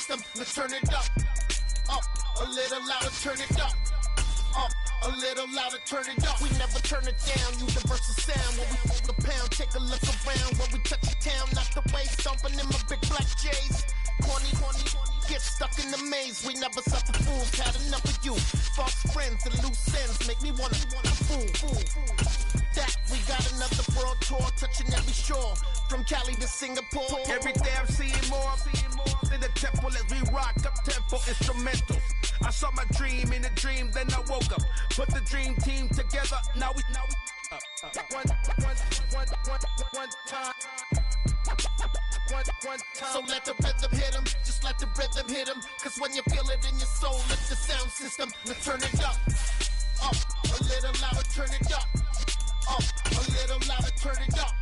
system. Let's turn it up. Up, a little louder, turn it up. Up, a little louder, turn it up. We never turn it down, universal sound. When we hold the pound, take a look around. When we touch the town, not the way, stomping in my big black J's. Corny, get stuck in the maze. We never suffer fools, had enough of you. False friends and loose ends make me wanna fool. That we got another world tour, touching every shore. From Cali to Singapore. Every day I'm seeing more in the temple as we rock up tempo instrumentals. I saw my dream in a dream, then I woke up. Put the dream team together, now we one time. So let the rhythm hit him, just let the rhythm hit him. Cause when you feel it in your soul, it's the sound system. Let's turn it up. Up, a little louder, turn it up. Up, a little louder, turn it up.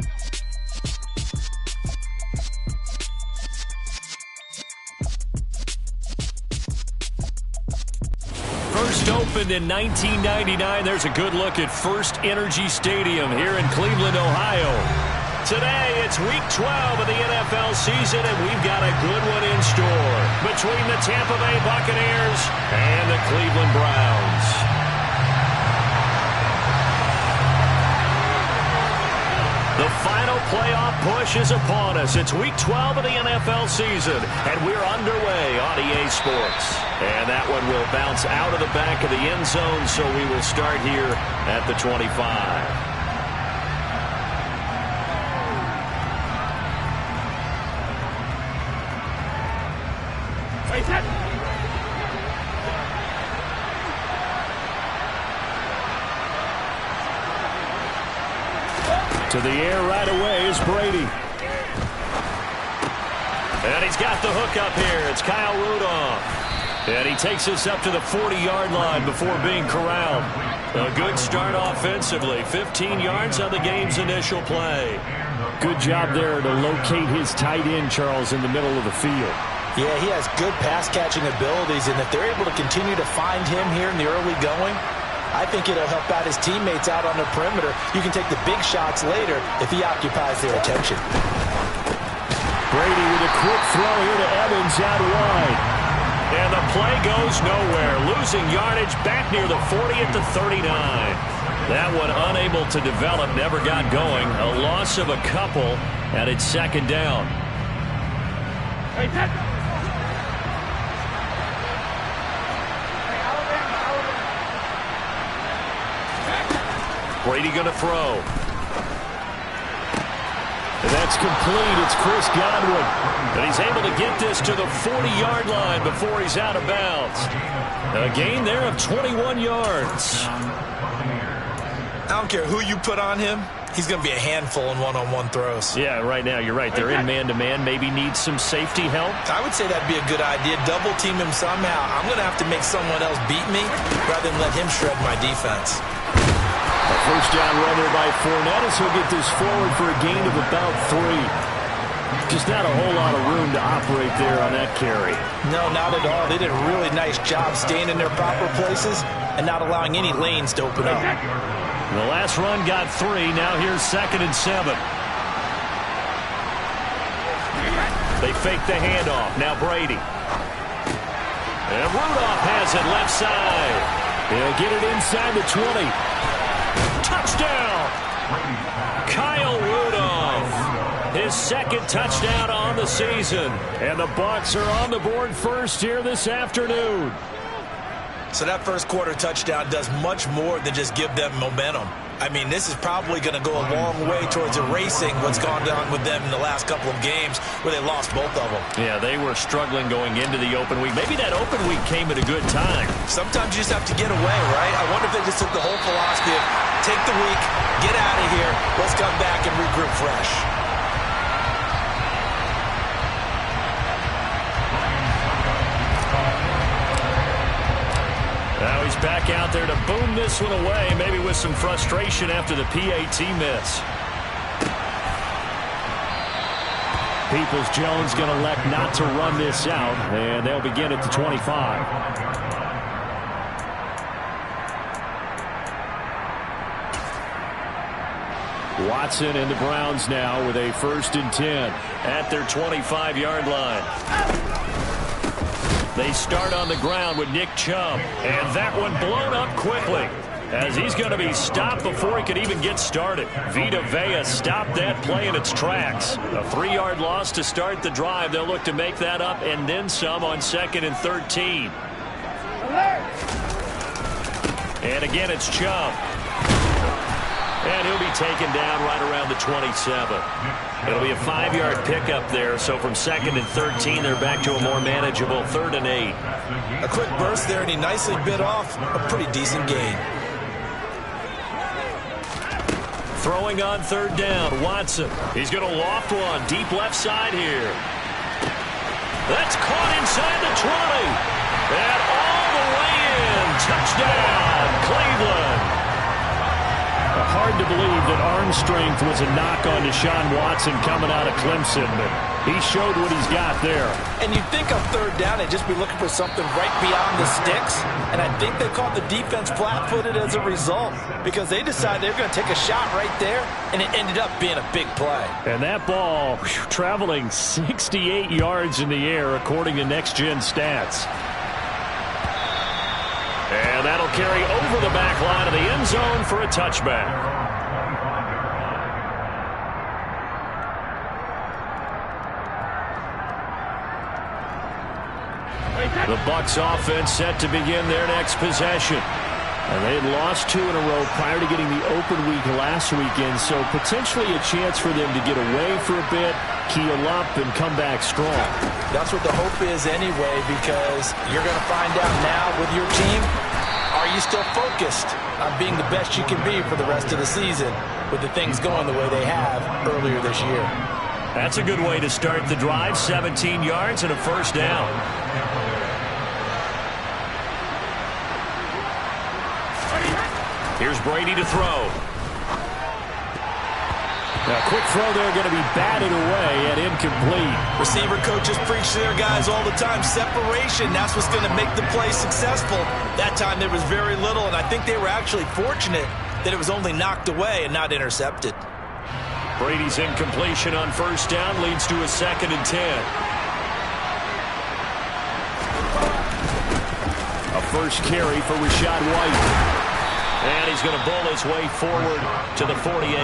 First opened in 1999. There's a good look at First Energy Stadium here in Cleveland, Ohio. Today, it's week 12 of the NFL season, and we've got a good one in store between the Tampa Bay Buccaneers and the Cleveland Browns. The final playoff push is upon us. It's week 12 of the NFL season, and we're underway on EA Sports. And that one will bounce out of the back of the end zone, so we will start here at the 25. To the air right away is Brady. And he's got the hook up here. It's Kyle Rudolph. And he takes us up to the 40-yard line before being corralled. A good start offensively. 15 yards on the game's initial play. Good job there to locate his tight end, Charles, in the middle of the field. Yeah, he has good pass-catching abilities, and if they're able to continue to find him here in the early going, I think it'll help out his teammates out on the perimeter. You can take the big shots later if he occupies their attention. Brady with a quick throw here to Evans out wide. And the play goes nowhere. Losing yardage back near the 40 at the 39. That one unable to develop, never got going. A loss of a couple, and it's second down. Hey, Brady going to throw. And that's complete. It's Chris Godwin. And he's able to get this to the 40-yard line before he's out of bounds. A gain there of 21 yards. I don't care who you put on him. He's going to be a handful in one-on-one throws. Yeah, right now, you're right. They're in man-to-man. Maybe needs some safety help. I would say that'd be a good idea. Double team him somehow. I'm going to have to make someone else beat me rather than let him shred my defense. A first down run there by Fournette as he'll get this forward for a gain of about 3. Just not a whole lot of room to operate there on that carry. No, not at all. They did a really nice job staying in their proper places and not allowing any lanes to open up. The last run got 3. Now here's 2nd and 7. They fake the handoff. Now Brady. And Rudolph has it left side. He'll get it inside the 20. Touchdown! Kyle Rudolph. His second touchdown on the season. And the Bucs are on the board first here this afternoon. So that first quarter touchdown does much more than just give them momentum. I mean, this is probably going to go a long way towards erasing what's gone down with them in the last couple of games where they lost both of them. Yeah, they were struggling going into the open week. Maybe that open week came at a good time. Sometimes you just have to get away, right? I wonder if they just took the whole philosophy of take the week, get out of here, let's come back and regroup fresh. Now he's back out there to boom this one away, maybe with some frustration after the PAT miss. Peoples-Jones going to elect not to run this out, and they'll begin at the 25. Watson and the Browns now with a 1st and 10 at their 25-yard line. They start on the ground with Nick Chubb. And that one blown up quickly, as he's going to be stopped before he could even get started. Vita Vea stopped that play in its tracks. A 3-yard loss to start the drive. They'll look to make that up and then some on 2nd and 13. And again, it's Chubb. And he'll be taken down right around the 27. It'll be a 5-yard pickup there. So from 2nd and 13, they're back to a more manageable 3rd and 8. A quick burst there, and he nicely bit off a pretty decent gain. Throwing on 3rd down, Watson. He's going to loft one deep left side here. That's caught inside the 20. And all the way in. Touchdown, Cleveland. Hard to believe that arm strength was a knock on Deshaun Watson coming out of Clemson, but he showed what he's got there. And you'd think on 3rd down they'd just be looking for something right beyond the sticks, and I think they caught the defense flat-footed as a result because they decided they were going to take a shot right there, and it ended up being a big play. And that ball traveling 68 yards in the air according to Next Gen Stats. And that'll carry over the back line of the end zone for a touchback. The Bucs offense set to begin their next possession. And they had lost 2 in a row prior to getting the open week last weekend, so potentially a chance for them to get away for a bit, keel up, and come back strong. That's what the hope is anyway, because you're going to find out now with your team, are you still focused on being the best you can be for the rest of the season with the things going the way they have earlier this year? That's a good way to start the drive. 17 yards and a 1st down. Here's Brady to throw. Now, quick throw there, going to be batted away and incomplete. Receiver coaches preach to their guys all the time. Separation, that's what's going to make the play successful. That time there was very little, and I think they were actually fortunate that it was only knocked away and not intercepted. Brady's incompletion on 1st down leads to a 2nd and 10. A first carry for Rachaad White. And he's going to bull his way forward to the 48.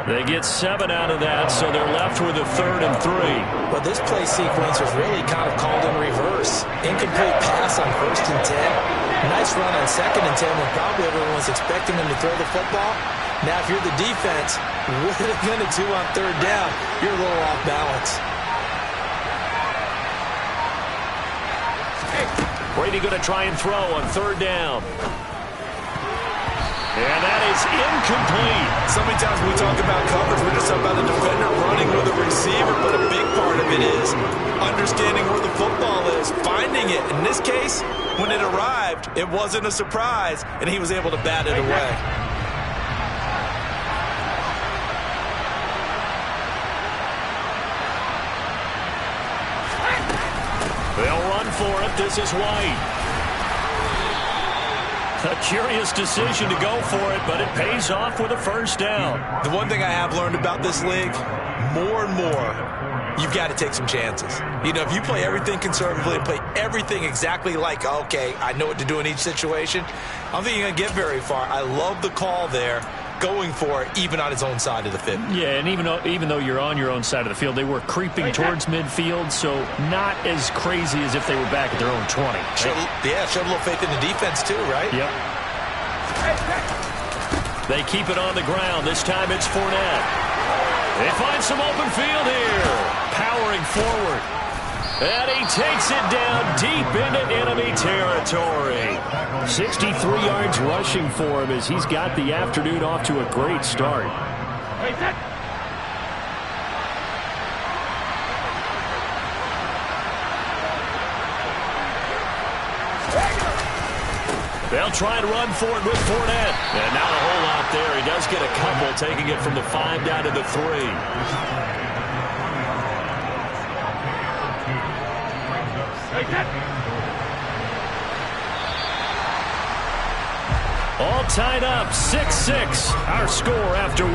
They get 7 out of that, so they're left with a 3rd and 3. Well, this play sequence was really kind of called in reverse. Incomplete pass on 1st and 10. Nice run on 2nd and 10 when probably everyone was expecting him to throw the football. Now, if you're the defense, what are they going to do on 3rd down? You're a little off balance. Brady going to try and throw on 3rd down. And that is incomplete. So many times when we talk about coverage, we're just talking about the defender running with a receiver, but a big part of it is understanding where the football is, finding it. In this case, when it arrived, it wasn't a surprise, and he was able to bat it away. They'll run for it. This is White. A curious decision to go for it, but it pays off with a 1st down. The one thing I have learned about this league, more and more, you've got to take some chances. You know, if you play everything conservatively and play everything exactly like, okay, I know what to do in each situation, I don't think you're going to get very far. I love the call there, going for it, even on his own side of the field. Yeah, and even though you're on your own side of the field, they were creeping towards midfield, so not as crazy as if they were back at their own 20. Showed a little faith in the defense too, right? Yep. They keep it on the ground. This time it's Fournette. They find some open field here. Powering forward. And he takes it down deep into enemy territory. 63 yards rushing for him as he's got the afternoon off to a great start. They'll try and run for it with Fournette. And not a whole lot there. He does get a couple, taking it from the 5 down to the 3. All tied up, 6-6. Our score after 1.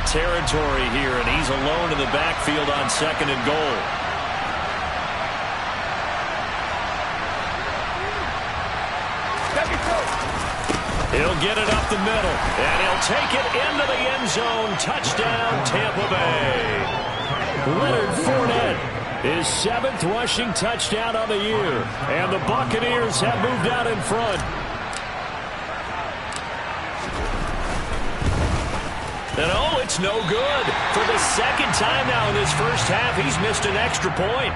territory here, and he's alone in the backfield on 2nd and goal. He'll get it up the middle, and he'll take it into the end zone. Touchdown, Tampa Bay. Leonard Fournette, his 7th rushing touchdown of the year, and the Buccaneers have moved out in front. And oh, it's no good. For the 2nd time now in this first half, he's missed an extra point.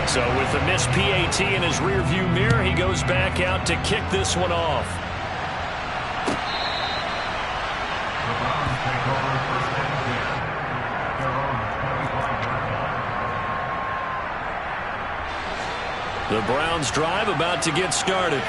So with the missed PAT in his rearview mirror, he goes back out to kick this one off. The Browns drive about to get started.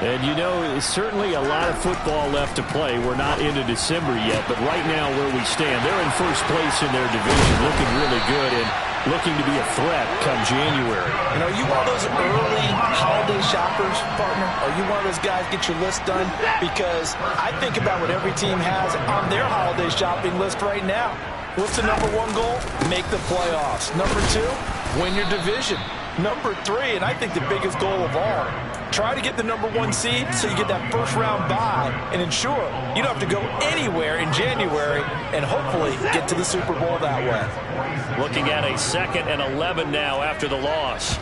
And, you know, certainly a lot of football left to play. We're not into December yet, but right now where we stand, they're in first place in their division, looking really good and looking to be a threat come January. And are you one of those early holiday shoppers, partner? Are you one of those guys get your list done? Because I think about what every team has on their holiday shopping list right now. What's the number 1 goal? Make the playoffs. Number 2, win your division. Number 3, and I think the biggest goal of all, try to get the number 1 seed so you get that first round bye and ensure you don't have to go anywhere in January and hopefully get to the Super Bowl that way. Looking at a 2nd and 11 now after the loss.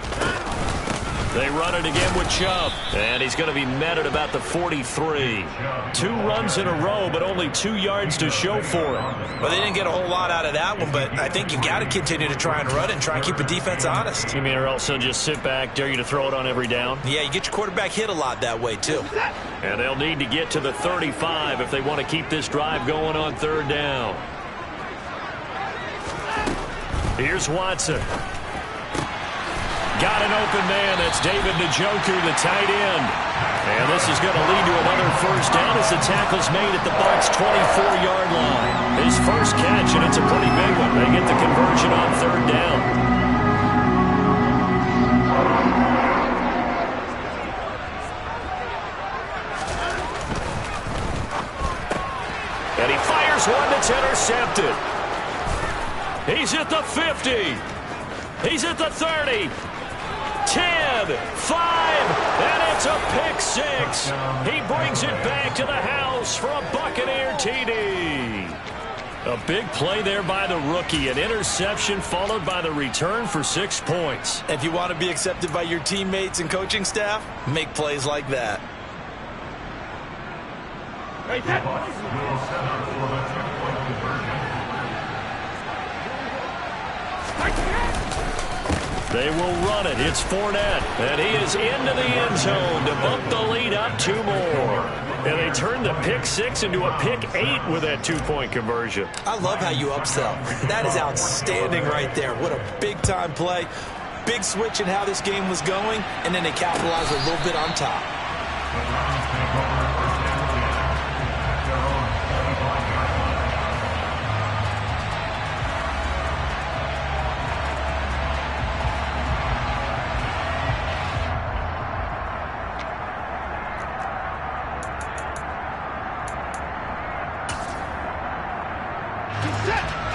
They run it again with Chubb, and he's going to be met at about the 43. 2 runs in a row, but only 2 yards to show for it. Well, they didn't get a whole lot out of that one, but I think you've got to continue to try and run it and try and keep the defense honest. You mean or else they'll just sit back, dare you to throw it on every down? Yeah, you get your quarterback hit a lot that way, too. And they'll need to get to the 35 if they want to keep this drive going on 3rd down. Here's Watson. Got an open man. That's David Njoku, the tight end. And this is going to lead to another first down as the tackle's made at the Bucs' 24-yard line. His first catch, and it's a pretty big one. They get the conversion on 3rd down. And he fires one that's intercepted. He's at the 50. He's at the 30. 10, 5, and it's a pick 6. He brings it back to the house for a Buccaneer TD. A big play there by the rookie. An interception followed by the return for 6 points. If you want to be accepted by your teammates and coaching staff, make plays like that. They will run it. It's Fournette, and he is into the end zone to bump the lead up 2 more. And they turn the pick 6 into a pick 8 with that 2-point conversion. I love how you upsell. That is outstanding right there. What a big-time play. Big switch in how this game was going, and then they capitalized a little bit on top.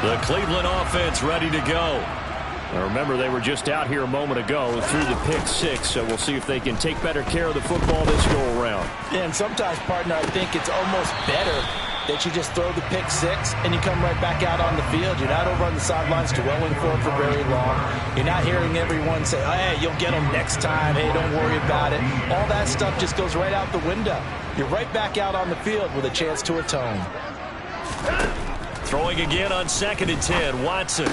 The Cleveland offense ready to go. Now remember, they were just out here a moment ago through the pick 6, so we'll see if they can take better care of the football this go-around. And sometimes, partner, I think it's almost better that you just throw the pick 6 and you come right back out on the field. You're not over on the sidelines dwelling for it for very long. You're not hearing everyone say, oh, hey, you'll get them next time. Hey, don't worry about it. All that stuff just goes right out the window. You're right back out on the field with a chance to atone. Throwing again on 2nd and 10, Watson.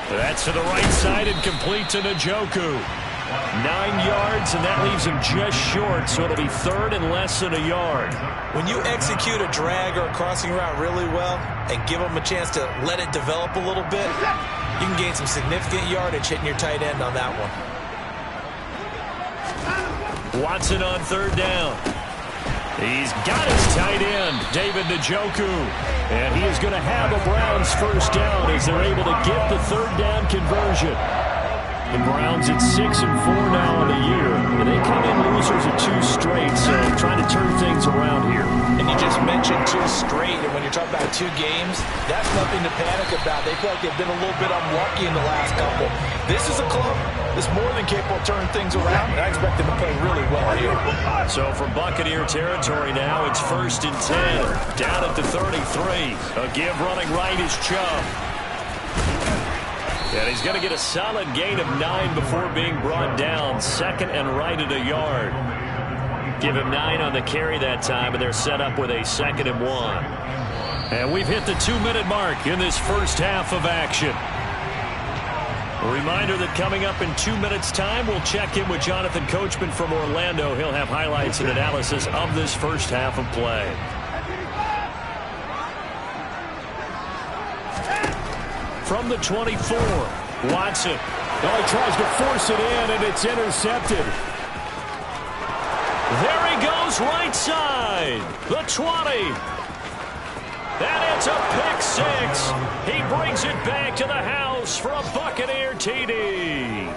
That's to the right side and complete to Njoku. 9 yards, and that leaves him just short, so it'll be 3rd and less than a yard. When you execute a drag or a crossing route really well and give them a chance to let it develop a little bit, you can gain some significant yardage hitting your tight end on that one. Watson on 3rd down. He's got his tight end, David Njoku. And he is going to have a Browns first down as they're able to get the 3rd down conversion. The Browns at 6-4 now on the year. And they come in losers of 2 straight, so trying to turn things around here. And you just mentioned 2 straight, and when you're talking about 2 games, that's nothing to panic about. They feel like they've been a little bit unlucky in the last couple. This is a club that's more than capable of turning things around, and I expect them to play really well here. So from Buccaneer territory now, it's 1st and 10. Down at the 33. A give running right is Chubb. And he's going to get a solid gain of 9 before being brought down. 2nd and right at a yard. Give him 9 on the carry that time, and they're set up with a 2nd and 1. And we've hit the 2-minute mark in this first half of action. A reminder that coming up in 2 minutes' time, we'll check in with Jonathan Coachman from Orlando. He'll have highlights and analysis of this first half of play. From the 24, Watson. Oh, he tries to force it in, and it's intercepted. There he goes, right side. The 20. And it's a pick 6. He brings it back to the house for a Buccaneer TD.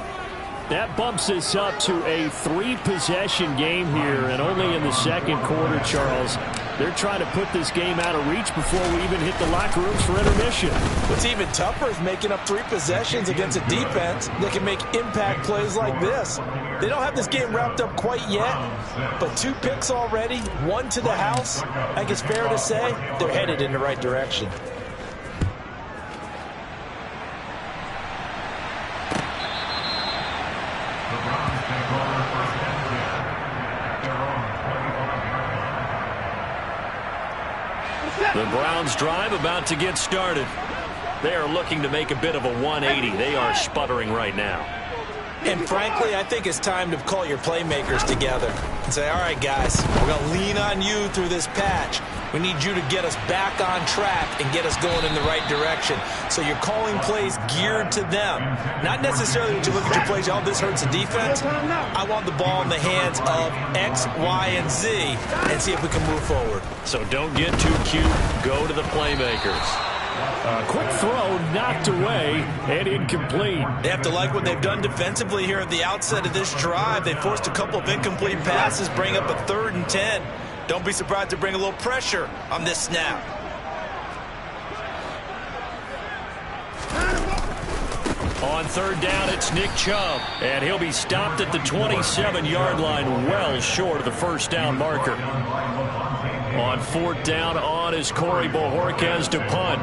That bumps us up to a 3-possession game here, and only in the second quarter, Charles. They're trying to put this game out of reach before we even hit the locker rooms for intermission. What's even tougher is making up 3 possessions against a defense that can make impact plays like this. They don't have this game wrapped up quite yet, but 2 picks already, 1 to the house. I think it's fair to say they're headed in the right direction. The Browns drive about to get started. They are looking to make a bit of a 180. They are sputtering right now. And frankly, I think it's time to call your playmakers together and say, all right, guys, we're going to lean on you through this patch. We need you to get us back on track and get us going in the right direction. So you're calling plays geared to them. Not necessarily that you look at your plays, oh, this hurts the defense. I want the ball in the hands of X, Y, and Z and see if we can move forward. So don't get too cute. Go to the playmakers. Quick throw knocked away and incomplete. They have to like what they've done defensively here at the outset of this drive. They forced a couple of incomplete passes, bring up a 3rd and 10. Don't be surprised to bring a little pressure on this snap. On 3rd down, it's Nick Chubb, and he'll be stopped at the 27-yard line, well short of the first down marker. On 4th down, on is Corey Bojorquez to punt.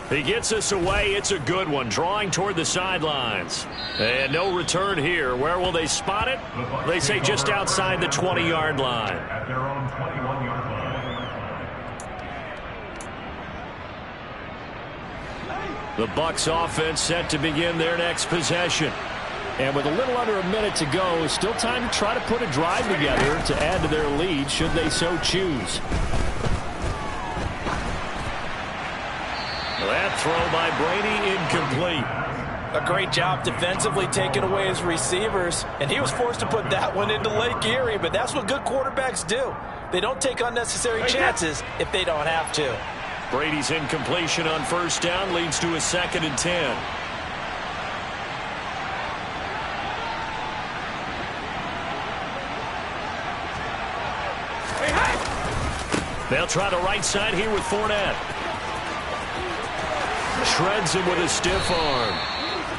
He gets us away. It's a good one. Drawing toward the sidelines. And no return here. Where will they spot it? They say just outside the 20-yard line. At their own 21-yard line. The Bucs offense set to begin their next possession. And with a little under a minute to go, still time to try to put a drive together to add to their lead should they so choose. That throw by Brady incomplete. A great job defensively taking away his receivers, and he was forced to put that one into Lake Erie, but that's what good quarterbacks do. They don't take unnecessary chances if they don't have to. Brady's incompletion on 1st down leads to a 2nd and 10. They'll try the right side here with Fournette. Shreds him with a stiff arm.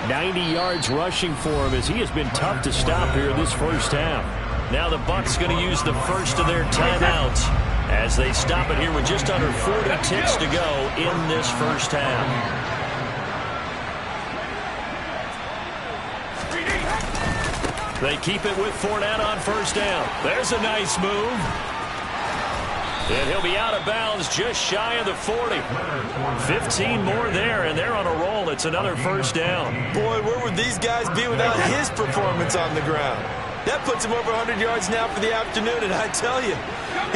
90 yards rushing for him as he has been tough to stop here this first half. Now the Bucs going to use the first of their timeouts as they stop it here with just under 40 ticks to go in this first half. They keep it with Fournette on 1st down. There's a nice move. And he'll be out of bounds just shy of the 40. 15 more there, and they're on a roll. It's another 1st down. Boy, where would these guys be without his performance on the ground? That puts him over 100 yards now for the afternoon, and I tell you,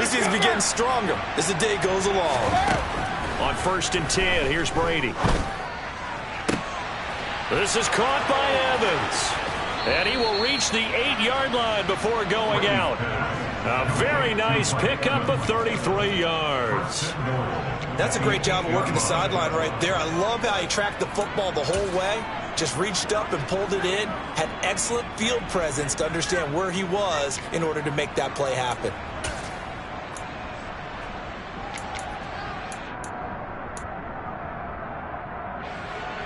he seems to be getting stronger as the day goes along. On 1st and 10, here's Brady. This is caught by Evans. And he will reach the 8-yard line before going out. A very nice pickup of 33 yards. That's a great job of working the sideline right there. I love how he tracked the football the whole way. Just reached up and pulled it in. Had excellent field presence to understand where he was in order to make that play happen.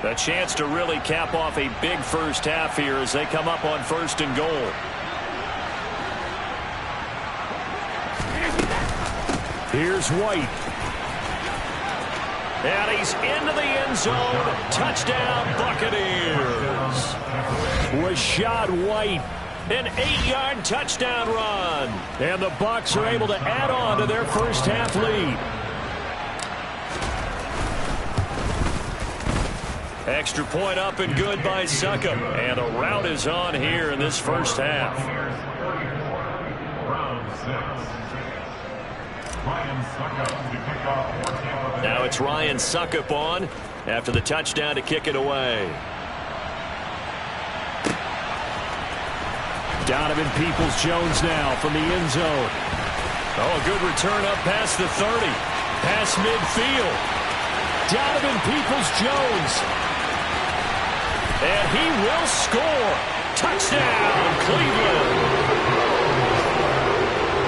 A chance to really cap off a big first half here as they come up on 1st and goal. Here's White. And he's into the end zone. Touchdown, Buccaneers. Rachaad White. An 8-yard touchdown run. And the Bucs are able to add on to their first half lead. Extra point up and good by Succop. And the rout is on here in this first half. Now it's Ryan Succop on after the touchdown to kick it away. Donovan Peoples-Jones now from the end zone. Oh, a good return up past the 30. Past midfield. Donovan Peoples-Jones. And he will score. Touchdown, Cleveland.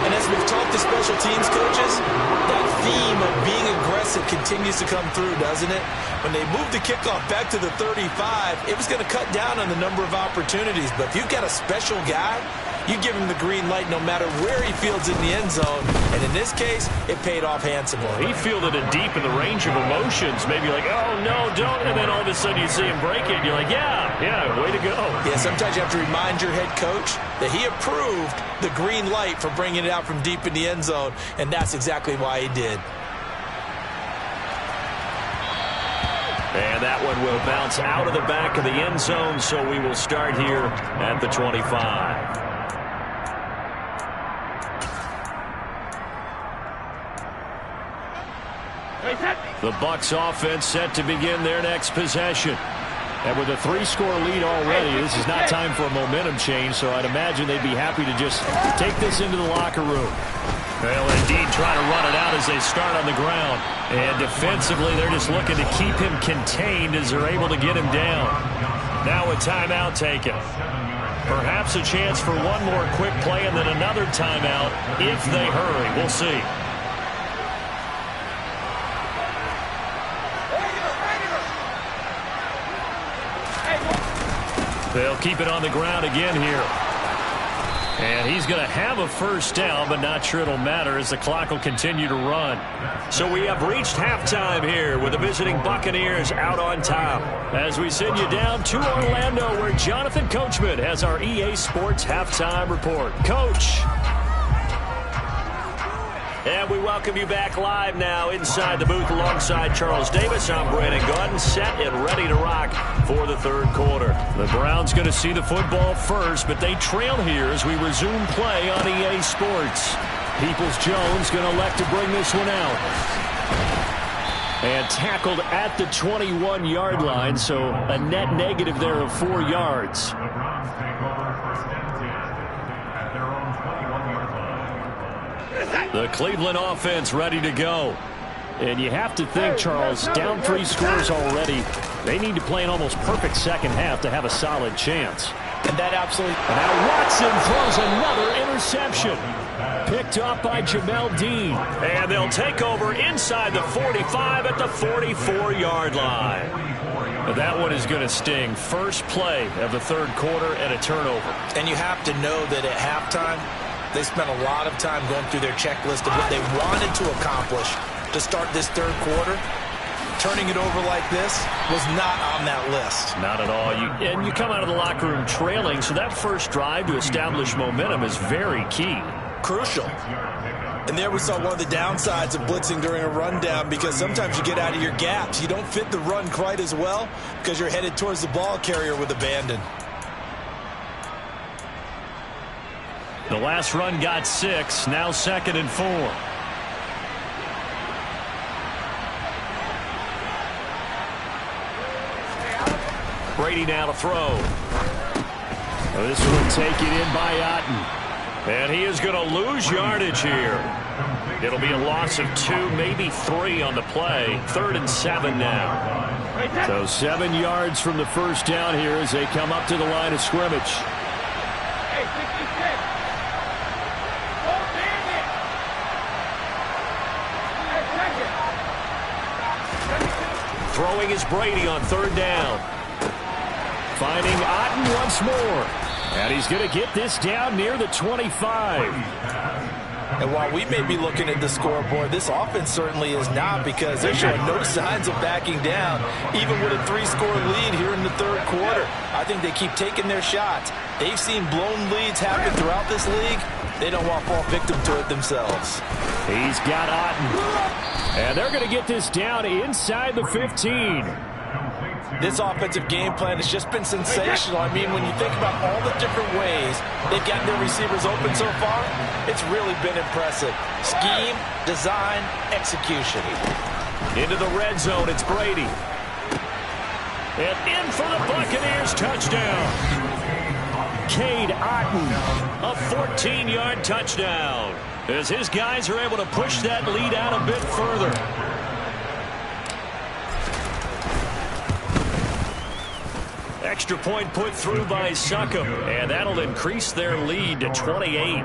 And as we've talked to special teams coaches, that theme of being aggressive continues to come through, doesn't it? When they moved the kickoff back to the 35, it was going to cut down on the number of opportunities. But if you've got a special guy, you give him the green light no matter where he fields in the end zone. And in this case, it paid off handsomely. Well, he fielded it deep in the range of emotions. Maybe like, oh, no, don't. And then all of a sudden you see him break it. And you're like, yeah, way to go. Yeah, sometimes you have to remind your head coach that he approved the green light for bringing it out from deep in the end zone. And that's exactly why he did. And that one will bounce out of the back of the end zone. So we will start here at the 25. The Bucs offense set to begin their next possession. And with a 3-score lead already, this is not time for a momentum change, so I'd imagine they'd be happy to just take this into the locker room. Well, indeed, trying to run it out as they start on the ground. And defensively, they're just looking to keep him contained as they're able to get him down. Now a timeout taken. Perhaps a chance for one more quick play and then another timeout if they hurry. We'll see. They'll keep it on the ground again here. And he's going to have a first down, but not sure it'll matter as the clock will continue to run. So we have reached halftime here with the visiting Buccaneers out on top. As we send you down to Orlando, where Jonathan Coachman has our EA Sports halftime report. Coach. And we welcome you back live now inside the booth alongside Charles Davis. I'm Brandon Gaudin, set and ready to rock for the third quarter. The Browns going to see the football first, but they trail here as we resume play on EA Sports. Peoples-Jones going to elect to bring this one out. And tackled at the 21-yard line, so a net negative there of 4 yards. The Browns take over 1st and 10 at their own 21-yard line. The Cleveland offense ready to go. And you have to think, Charles, down 3 scores already. They need to play an almost perfect second half to have a solid chance. And that absolutely... And now Watson throws another interception. Picked up by Jamel Dean. And they'll take over inside the 45 at the 44-yard line. That one is going to sting. First play of the third quarter and a turnover. And you have to know that at halftime, they spent a lot of time going through their checklist of what they wanted to accomplish to start this third quarter. Turning it over like this was not on that list. Not at all. And you come out of the locker room trailing, so that first drive to establish momentum is very key. Crucial. And there we saw one of the downsides of blitzing during a rundown, because sometimes you get out of your gaps. You don't fit the run quite as well because you're headed towards the ball carrier with abandon. The last run got 6. Now 2nd and 4. Brady now to throw. This will take it in by Otten. And he is going to lose yardage here. It'll be a loss of 2, maybe 3 on the play. 3rd and 7 now. So 7 yards from the first down here as they come up to the line of scrimmage. Throwing is Brady on 3rd down. Finding Otten once more. And he's going to get this down near the 25. And while we may be looking at the scoreboard, this offense certainly is not, because they're showing no signs of backing down, even with a 3-score lead here in the 3rd quarter. I think they keep taking their shots. They've seen blown leads happen throughout this league. They don't want to fall victim to it themselves. He's got Otten. And they're going to get this down inside the 15. This offensive game plan has just been sensational. I mean, when you think about all the different ways they've gotten their receivers open so far, it's really been impressive. Scheme, design, execution. Into the red zone, it's Brady. And in for the Buccaneers touchdown. Cade Otten, a 14-yard touchdown, as his guys are able to push that lead out a bit further. Extra point put through by Succop, and that'll increase their lead to 28.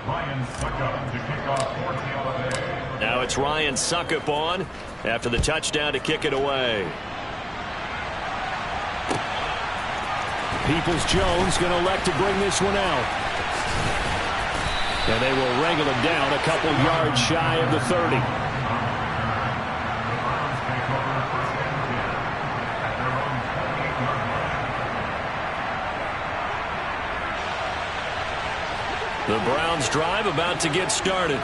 Ryan Succop to kick off 14 of the day. Now it's Ryan Succop on after the touchdown to kick it away. Peoples-Jones going to elect to bring this one out. And they will wrangle him down a couple yards shy of the 30. The Browns drive about to get started.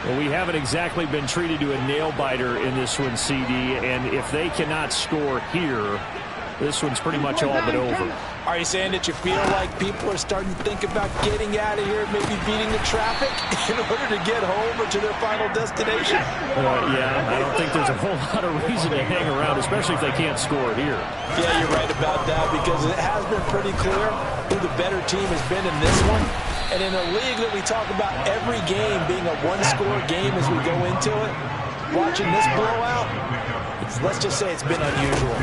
Well, we haven't exactly been treated to a nail-biter in this one, CD. And if they cannot score here, this one's pretty much all but over. Are you saying that you feel like people are starting to think about getting out of here, maybe beating the traffic in order to get home or to their final destination? Yeah, I don't think there's a whole lot of reason to hang around, especially if they can't score here. Yeah, you're right about that, because it has been pretty clear who the better team has been in this one. And in a league that we talk about every game being a one-score game as we go into it, watching this blowout, let's just say it's been unusual.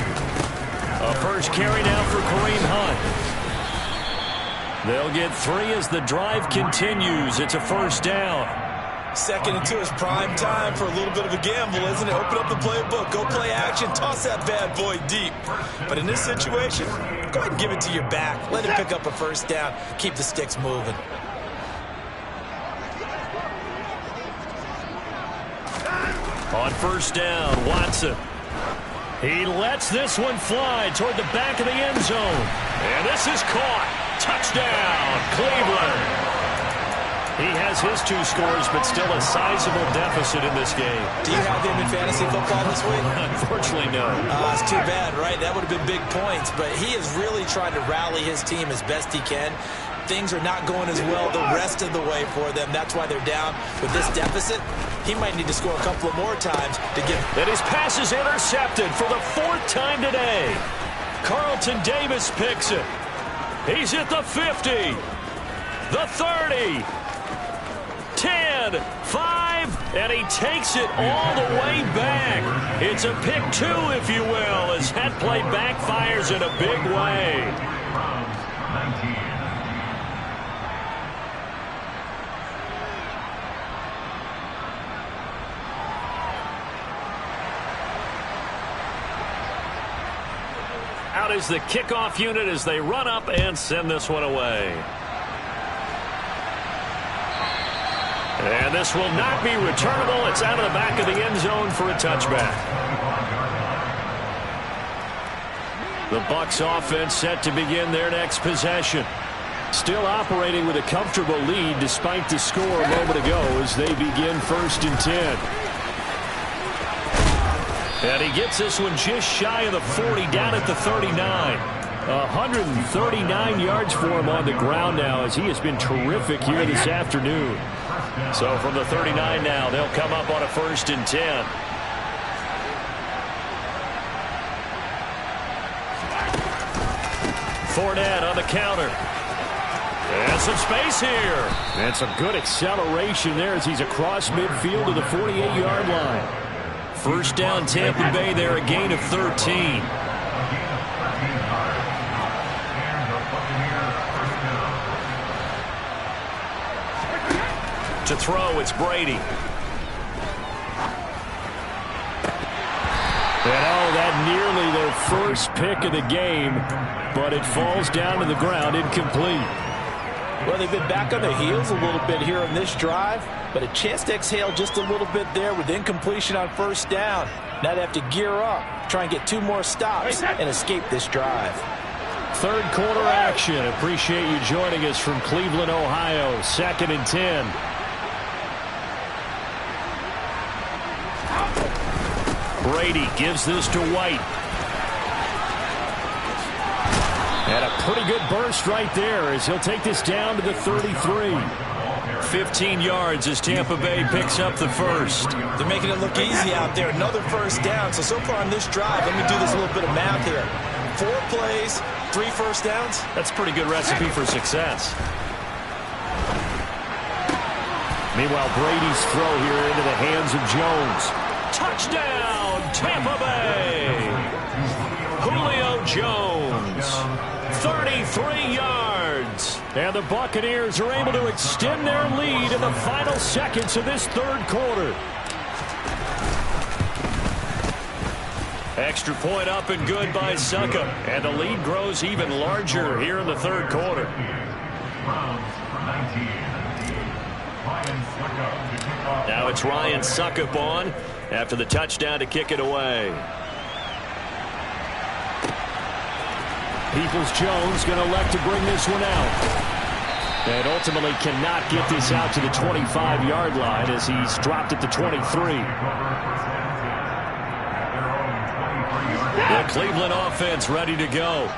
A first carry now for Kareem Hunt. They'll get 3 as the drive continues. It's a first down. 2nd and 2 is prime time for a little bit of a gamble, isn't it? Open up the playbook, go play action, toss that bad boy deep. But in this situation, go ahead and give it to your back. Let it pick up a first down. Keep the sticks moving. On first down, Watson. He lets this one fly toward the back of the end zone. And this is caught. Touchdown, Cleveland. He has his 2 scores, but still a sizable deficit in this game. Do you have him in fantasy football this week? Unfortunately, no. It's too bad, right? That would have been big points. But he is really trying to rally his team as best he can. Things are not going as well the rest of the way for them. That's why they're down with this deficit. He might need to score a couple of more times to give. And his pass is intercepted for the 4th time today. Carlton Davis picks it. He's at the 50, the 30, 10, 5, and he takes it all the way back. It's a pick 2, if you will, as that play backfires in a big way. Browns 19. Out is the kickoff unit as they run up and send this one away. And this will not be returnable. It's out of the back of the end zone for a touchback. The Bucs offense set to begin their next possession. Still operating with a comfortable lead despite the score a moment ago as they begin 1st and 10. And he gets this one just shy of the 40, down at the 39. 139 yards for him on the ground now, as he has been terrific here this afternoon. So from the 39 now, they'll come up on a 1st and 10. Fournette on the counter. And some space here. And some good acceleration there as he's across midfield to the 48-yard line. 1st down, Tampa Bay there, a gain of 13. To throw, it's Brady. And that nearly their first pick of the game, but it falls down to the ground, incomplete. Well, they've been back on their heels a little bit here on this drive, but a chance to exhale just a little bit there with incompletion on 1st down. Now they have to gear up, try and get 2 more stops, and escape this drive. 3rd quarter action. Appreciate you joining us from Cleveland, Ohio. 2nd and 10. Brady gives this to White. And a pretty good burst right there as he'll take this down to the 33. 15 yards as Tampa Bay picks up the 1st. They're making it look easy out there. Another 1st down. So far on this drive, let me do this little bit of math here. 4 plays, 3 1st downs. That's a pretty good recipe for success. Meanwhile, Brady's throw here into the hands of Jones. Touchdown, Tampa Bay! Julio Jones, 33 yards. And the Buccaneers are able to extend their lead in the final seconds of this 3rd quarter. Extra point up and good by Succop. And the lead grows even larger here in the 3rd quarter. Now it's Ryan Succop on after the touchdown to kick it away. Peoples-Jones going to elect to bring this one out. And ultimately cannot get this out to the 25-yard line as he's dropped at the 23. The Cleveland offense ready to go.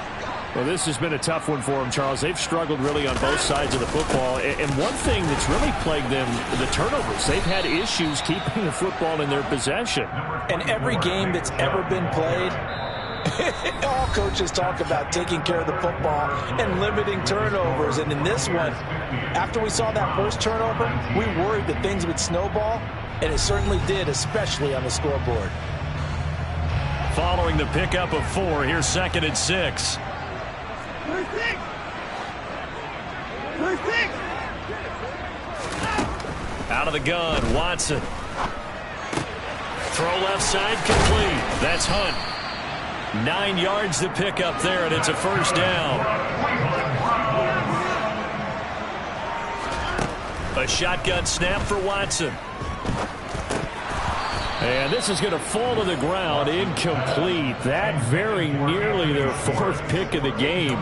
Well, this has been a tough one for them, Charles. They've struggled really on both sides of the football. And one thing that's really plagued them, the turnovers. They've had issues keeping the football in their possession. And every game that's ever been played, all coaches talk about taking care of the football and limiting turnovers. And in this one, after we saw that first turnover, we worried that things would snowball, and it certainly did, especially on the scoreboard. Following the pickup of 4, here's 2nd and 6. Out of the gun, Watson. Throw left side, complete. That's Hunt. 9 yards to pick up there, and it's a 1st down. A shotgun snap for Watson. And this is going to fall to the ground, incomplete. That very nearly their 4th pick of the game.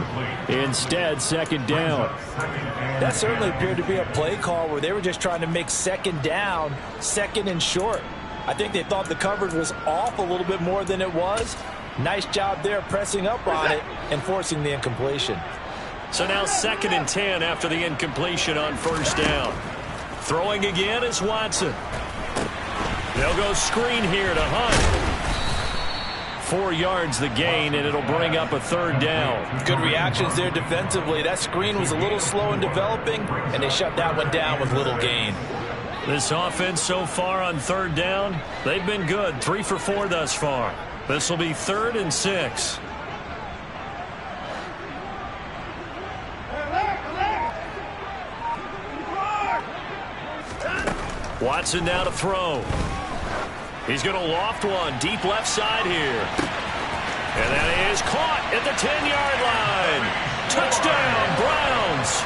Instead, 2nd down. That certainly appeared to be a play call where they were just trying to make 2nd down, 2nd and short. I think they thought the coverage was off a little bit more than it was. Nice job there pressing up on it and forcing the incompletion. So now 2nd and 10 after the incompletion on 1st down. Throwing again is Watson. They'll go screen here to Hunt. 4 yards the gain, and it'll bring up a 3rd down. Good reactions there defensively. That screen was a little slow in developing, and they shut that one down with little gain. This offense so far on 3rd down, they've been good. 3 for 4 thus far. This will be 3rd and 6. Watson now to throw. He's going to loft one deep left side here. And that is caught at the 10-yard line. Touchdown, Browns.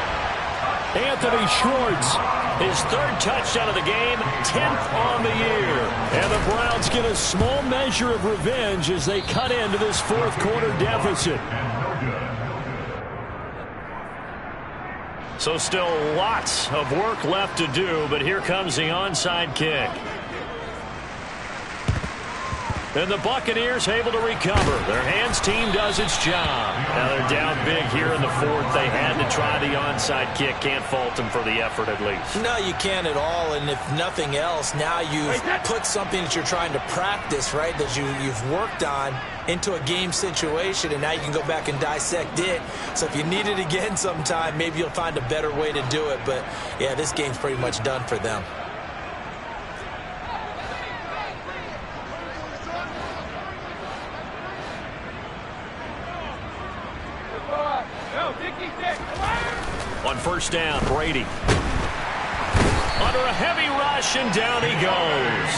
Anthony Schwartz, his 3rd touchdown of the game, 10th on the year. And the Browns get a small measure of revenge as they cut into this 4th quarter deficit. So still lots of work left to do, but here comes the onside kick. And the Buccaneers able to recover. Their hands team does its job. Now they're down big here in the fourth. They had to try the onside kick. Can't fault them for the effort at least. No, you can't at all. And if nothing else, now you've put something that you're trying to practice, right, that you've worked on into a game situation, and now you can go back and dissect it. So if you need it again sometime, maybe you'll find a better way to do it. But, yeah, this game's pretty much done for them. On first down, Brady. Under a heavy rush, and down he goes.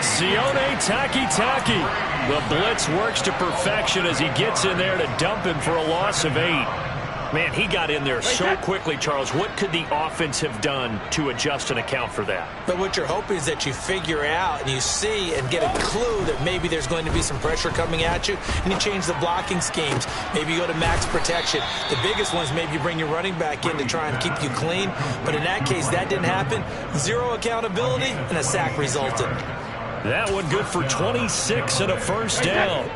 Sione Takitaki. The blitz works to perfection as he gets in there to dump him for a loss of 8. Man, he got in there so quickly, Charles. What could the offense have done to adjust and account for that? But what you're hoping is that you figure out and you see and get a clue that maybe there's going to be some pressure coming at you, and you change the blocking schemes. Maybe you go to max protection. The biggest one is maybe you bring your running back in to try and keep you clean. But in that case, that didn't happen. Zero accountability, and a sack resulted. That one good for 26 and a first down.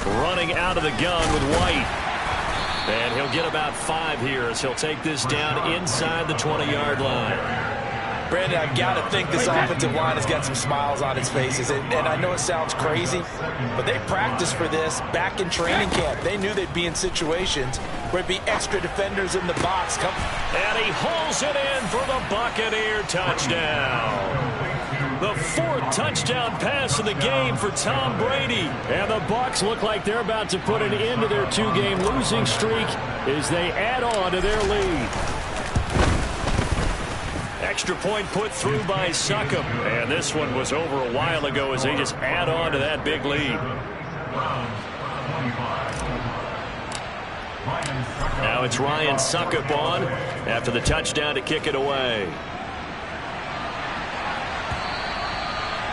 Running out of the gun with White. And he'll get about 5 here as he'll take this down inside the 20-yard line. Brandon, I've got to think this offensive line has got some smiles on its faces. And I know it sounds crazy, but they practiced for this back in training camp. They knew they'd be in situations where it'd be extra defenders in the box. And he hauls it in for the Buccaneer touchdown. The 4th touchdown pass of the game for Tom Brady. And the Bucs look like they're about to put an end to their 2-game losing streak as they add on to their lead. Extra point put through by Succop. And this one was over a while ago as they just add on to that big lead. Now it's Ryan Succop on after the touchdown to kick it away.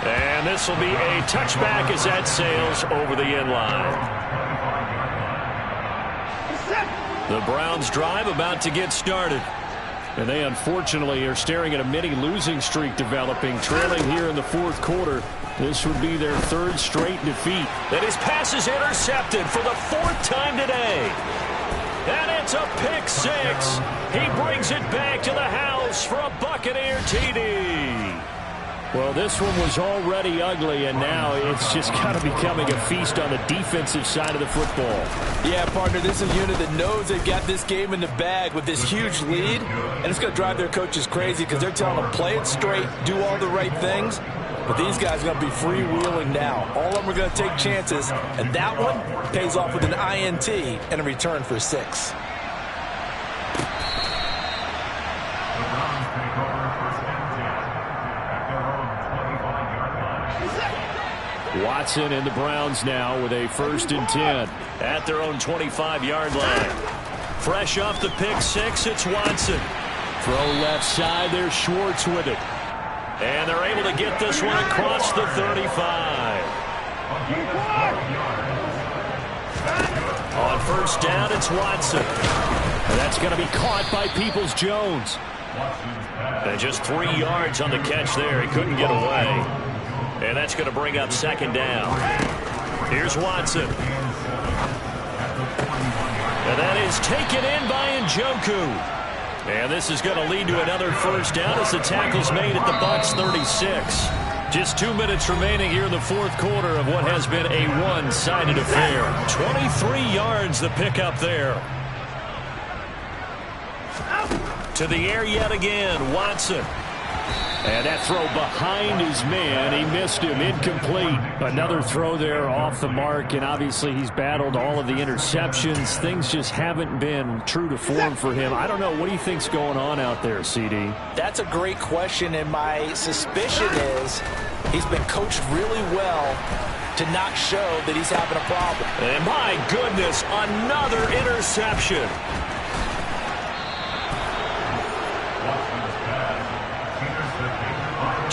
And this will be a touchback as that sails over the end line. The Browns drive about to get started. And they unfortunately are staring at a mini losing streak developing, trailing here in the 4th quarter. This would be their 3rd straight defeat. And his pass is intercepted for the 4th time today. And it's a pick 6. He brings it back to the house for a Buccaneer TD. Well, this one was already ugly, and now it's just kind of becoming a feast on the defensive side of the football. Yeah, partner, this is a unit that knows they've got this game in the bag with this huge lead, and it's going to drive their coaches crazy because they're telling them play it straight, do all the right things, but these guys are going to be freewheeling now. All of them are going to take chances, and that one pays off with an INT and a return for 6. Watson and the Browns now with a 1st and 10. At their own 25-yard line. Fresh off the pick 6, it's Watson. Throw left side, there's Schwartz with it. And they're able to get this one across the 35. On first down, it's Watson. And that's going to be caught by Peoples-Jones. And just 3 yards on the catch there. He couldn't get away. And that's going to bring up 2nd down. Here's Watson. And that is taken in by Njoku. And this is going to lead to another 1st down as the tackle's made at the Bucs 36. Just 2 minutes remaining here in the 4th quarter of what has been a one-sided affair. 23 yards the pickup there. To the air yet again, Watson. And that throw behind his man, he missed him, incomplete. Another throw there off the mark, and obviously he's battled all of the interceptions. Things just haven't been true to form for him. I don't know, what do you think's going on out there, CD? That's a great question, and my suspicion is he's been coached really well to not show that he's having a problem. And my goodness, another interception.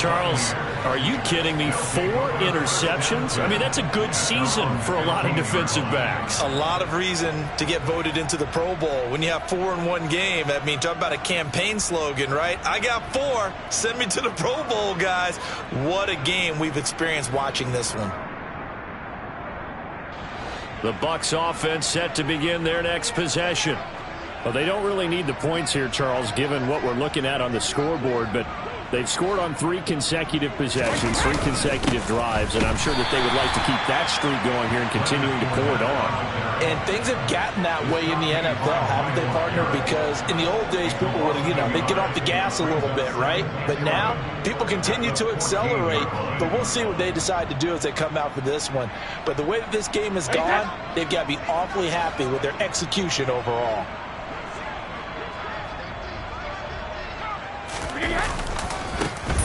Charles, are you kidding me? 4 interceptions? I mean, that's a good season for a lot of defensive backs. A lot of reason to get voted into the Pro Bowl. When you have 4 in one game, I mean, talk about a campaign slogan, right? I got 4. Send me to the Pro Bowl, guys. What a game we've experienced watching this one. The Bucs offense set to begin their next possession. Well, they don't really need the points here, Charles, given what we're looking at on the scoreboard, but they've scored on 3 consecutive possessions, 3 consecutive drives, and I'm sure that they would like to keep that streak going here and continuing to pour it on. And things have gotten that way in the NFL, haven't they, partner? Because in the old days, people would, they'd get off the gas a little bit, right? But now, people continue to accelerate, but we'll see what they decide to do as they come out for this one. But the way that this game has gone, they've got to be awfully happy with their execution overall.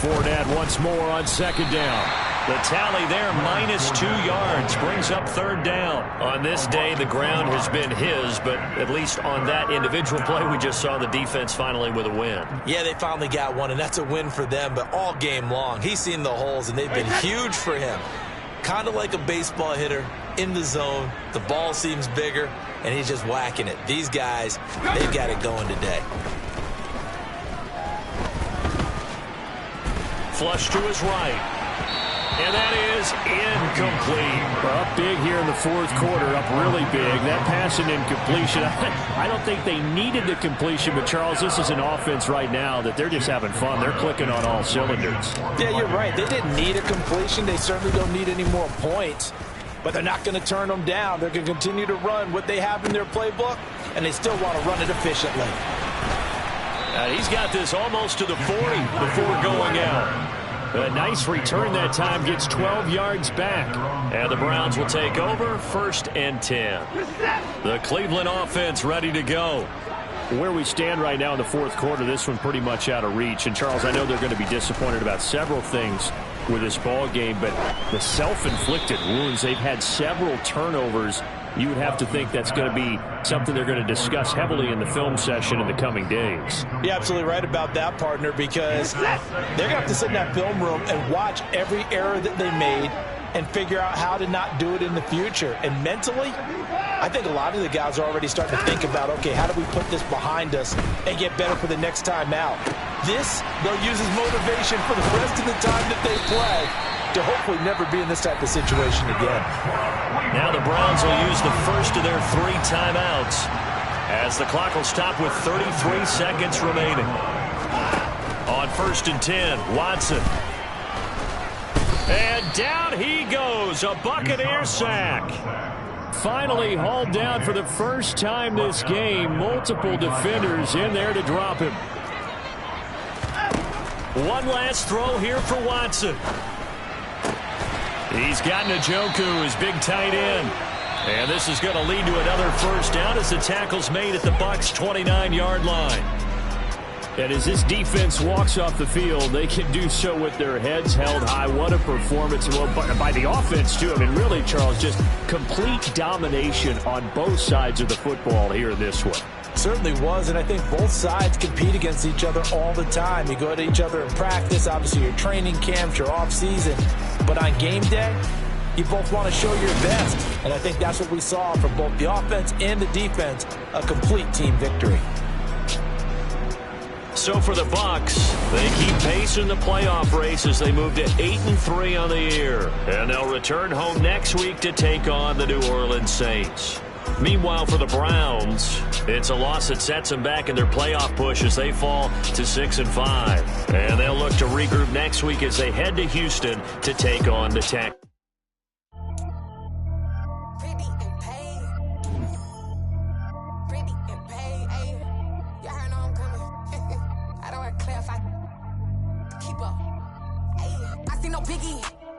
Fournette once more on 2nd down. The tally there, -2 yards, brings up 3rd down. On this day, the ground has been his, but at least on that individual play, we just saw the defense finally with a win. Yeah, they finally got one, and that's a win for them, but all game long, he's seen the holes, and they've been huge for him. Kind of like a baseball hitter in the zone. The ball seems bigger, and he's just whacking it. These guys, they've got it going today. Flush to his right. And that is incomplete. Up big here in the 4th quarter, up really big. That pass and incompletion, I don't think they needed the completion, but Charles, this is an offense right now that they're just having fun. They're clicking on all cylinders. Yeah, you're right. They didn't need a completion. They certainly don't need any more points, but they're not going to turn them down. They're going to continue to run what they have in their playbook, and they still want to run it efficiently. He's got this almost to the 40 before going out. A nice return that time, gets 12 yards back. And the Browns will take over, 1st and 10. The Cleveland offense ready to go. Where we stand right now in the 4th quarter, this one pretty much out of reach. And, Charles, I know they're going to be disappointed about several things with this ball game, but the self-inflicted wounds, they've had several turnovers. You would have to think that's going to be something they're going to discuss heavily in the film session in the coming days. You're absolutely right about that, partner, because they're going to have to sit in that film room and watch every error that they made and figure out how to not do it in the future. And mentally, I think a lot of the guys are already starting to think about, okay, how do we put this behind us and get better for the next time out? This, they'll use as motivation for the rest of the time that they play to hopefully never be in this type of situation again. Now the Browns will use the first of their 3 timeouts as the clock will stop with 33 seconds remaining. On 1st and 10, Watson. And down he goes, a Buccaneer sack. Finally hauled down for the first time this game. Multiple defenders in there to drop him. One last throw here for Watson. He's got Njoku, his big tight end. And this is going to lead to another 1st down as the tackle's made at the Bucs' 29-yard line. And as this defense walks off the field, they can do so with their heads held high. What a performance by the offense, too. I mean, really, Charles, just complete domination on both sides of the football here in this one. Certainly was, and I think both sides compete against each other all the time. You go to each other in practice, obviously your training camps, your off-season, but on game day, you both want to show your best, and I think that's what we saw from both the offense and the defense, a complete team victory. So for the Bucs, they keep pace in the playoff race as they move to 8-3 on the year, and they'll return home next week to take on the New Orleans Saints. Meanwhile, for the Browns, it's a loss that sets them back in their playoff push as they fall to 6-5. And they'll look to regroup next week as they head to Houston to take on the Texans.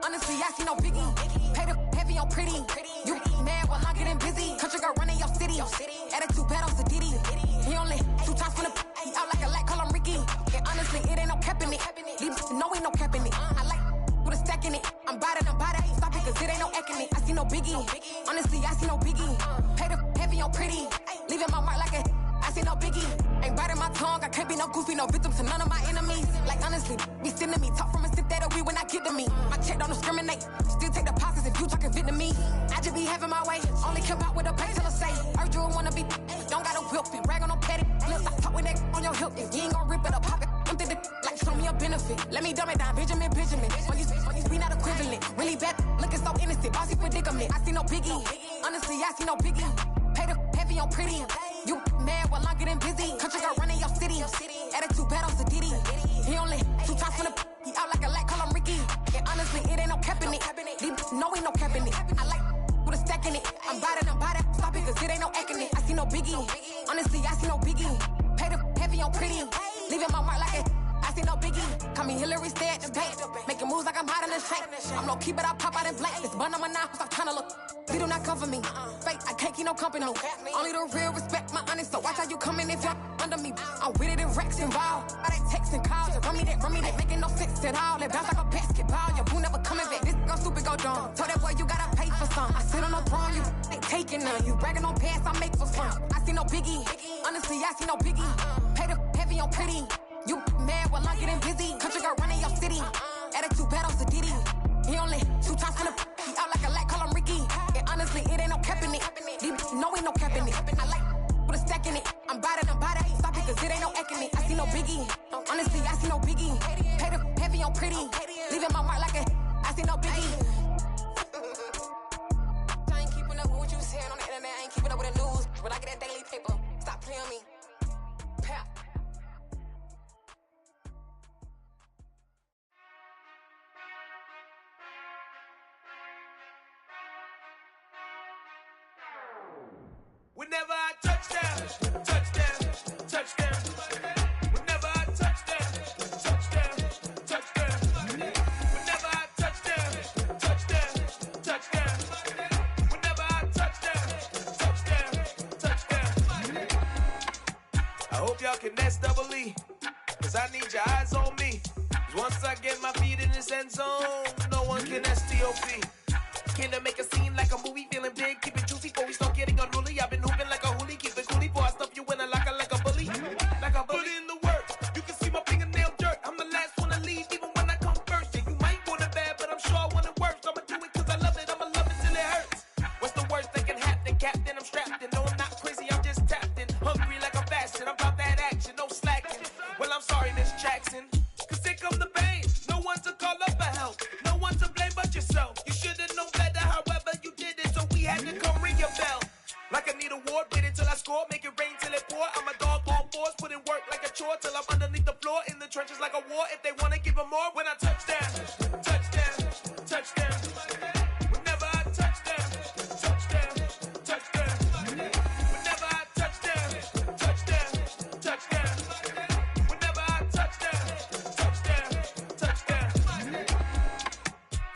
Honestly, I see no biggie. Pay the heavy on pretty. You mad while I'm getting busy. Country girl running your city. Attitude bad on Sadidi. He only 2 times from the he out like a light, call him Ricky. And honestly, it ain't no cap in it. These know ain't no cap in it. I like with a stack in it. I'm bad at stop it cause it ain't no eck in it. I see no biggie. Honestly, I see no biggie. Pay the heavy on pretty. Leaving my mark like a I see no biggie. Ain't biting my tongue, I can't be no goofy, no victim to none of my enemies. Like honestly, be sending me talk from a sip that we when I get to me. My check don't discriminate, still take deposits if you talking Vietnamese. I just be having my way, only care about what the payteller say. Heard you wanna be, don't got a whip and brag on no petty. Let's stop talk with that on your hip, and you ain't gon' rip it up, pop it. I'm thinking like show me a benefit. Let me dumb it down, Benjamin. When you we not equivalent, really bad, looking so innocent, bossy predicament. I see no biggie, honestly I see no biggie. Pay the heavy on pretty. You mad while I'm getting busy. Country girl running your city. Attitude bad on Diddy. He only 2 times from the he out like a light, call him Ricky. And honestly, it ain't no cap in it. No, ain't no cap in it. I like with a stack in it. I'm by that, stop it, cause it ain't no acting it. I see no biggie. Honestly, I see no biggie. Pay the heavy on pretty. Leaving my mark like it. I see no biggie. Call me Hillary, stay at the bank. Making moves like I'm hot in the shank. I'm low key, but I pop out in blank. This bun on my knife, stop trying to look. They do not cover me. Fake, I can't keep no company. Only the real respect my honest. So watch how you coming if you're under me. I'm with it in Rex involved. I they text and calls. Run me that. Making no sense at all. They bounce like a basketball. Your boo never coming back. This gon' stupid go dumb. Told that boy you gotta pay for some. I sit on no throne, you ain't taking none. You bragging on pants, I make for fun. I see no biggie. Honestly, I see no biggie. Pay the heavy on pretty. You mad while I'm getting busy. Country girl running your city. Attitude bad on Diddy. He only 2 times from the he out like a light, call him Ricky. And honestly, it ain't no cap in it. No, ain't no cap in it. I like with a stack in it. I'm by that, stop it, cause it ain't no acting it. I see no biggie. Honestly, I see no biggie. Pay the heavy on pretty. Leaving my mark like a I see no biggie. I ain't keeping up with what you saying on the internet. I ain't keeping up with the news. But I get that daily paper. Stop playing on me. Pap. Whenever I touchdown, touchdown. Whenever I touchdown, touchdown. Whenever I touchdown, touchdown. Whenever I touchdown. I hope y'all can nest double E, cause I need your eyes on me. Cause once I get my feet in this end zone, no one can STOP. Killer make a scene like a movie, feeling big, keep it juicy before we start getting unruly. I've been hooping like a hoolie, keep it coolie before I stuff you in a locker like a bully. Like a bully. Put in the work, you can see my fingernail dirt. I'm the last one to leave, even when I come first. Yeah, you might want it bad, but I'm sure I want it worse. I'ma do it cause I love it, I'ma love it till it hurts. What's the worst that can happen, Captain? I'm strapped in, no I'm not crazy, I'm just tapped in. Hungry like I'm fasting, I'm about that action, no slacking. Well, I'm sorry, Miss Jackson, cause here come the pain. No one to call up for help, no one to blame but yourself. You should've known better, however you did it, so we had to come ring your bell. Like I need a ward, wait until I score, make it rain till it pour. I'm a dog on fours, put in work like a chore till I'm underneath the floor, in the trenches like a war. If they wanna give them more, when I touchdown. Whenever I touchdown. Whenever I touchdown. Whenever I touchdown.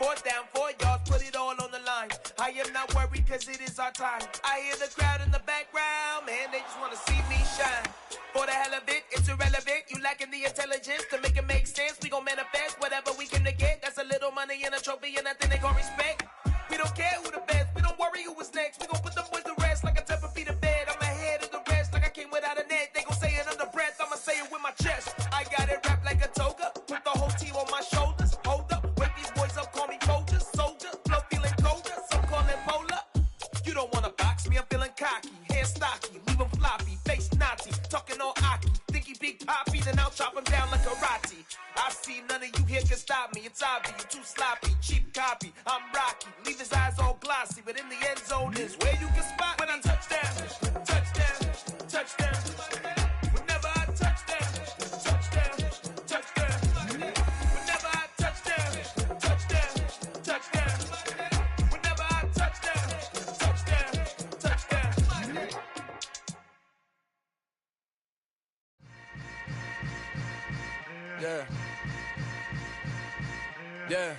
4th down, 4 yards, put it all on the line. I am not worried cause it is our time. I hear the crowd in the background, man, they just wanna see me shine. For the hell of it, it's irrelevant. You lacking the intelligence to make it make sense. We gon' manifest whatever we can to get. That's a little money and a trophy and nothing they gon' respect. We don't care who the best, we don't worry who was next. We gon' put the boys to rest like a temper feet in bed. I'm ahead of the rest like I came without a net. They gon' say it under breath, I'ma say it with my chest. I got it wrapped like a toga, put the whole team on my shoulders. Hold up, wake these boys up, call me soldier, flow feeling colder, some call it polar. You don't wanna box me, I'm feeling cocky, hair stocky, leave him floppy, face Nazi, talking all aki, think he big poppy, then I'll chop him down like karate. I see none of you here can stop me, it's obvious, you too sloppy, cheap copy, I'm Rocky, leave his eyes all glossy, but in the end zone is where you can spot when I touchdown. Whenever I touchdown. Whenever I touchdown. Whenever I touchdown. Yeah.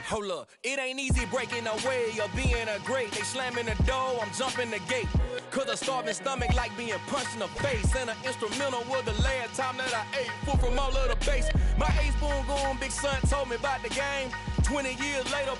Hold up, it ain't easy breaking away or being a great. They slamming the door, I'm jumping the gate. Cause a starving stomach like being punched in the face. And an instrumental was the last time that I ate. Food from all of the base. My ace boom goon, big son told me about the game. 20 years later,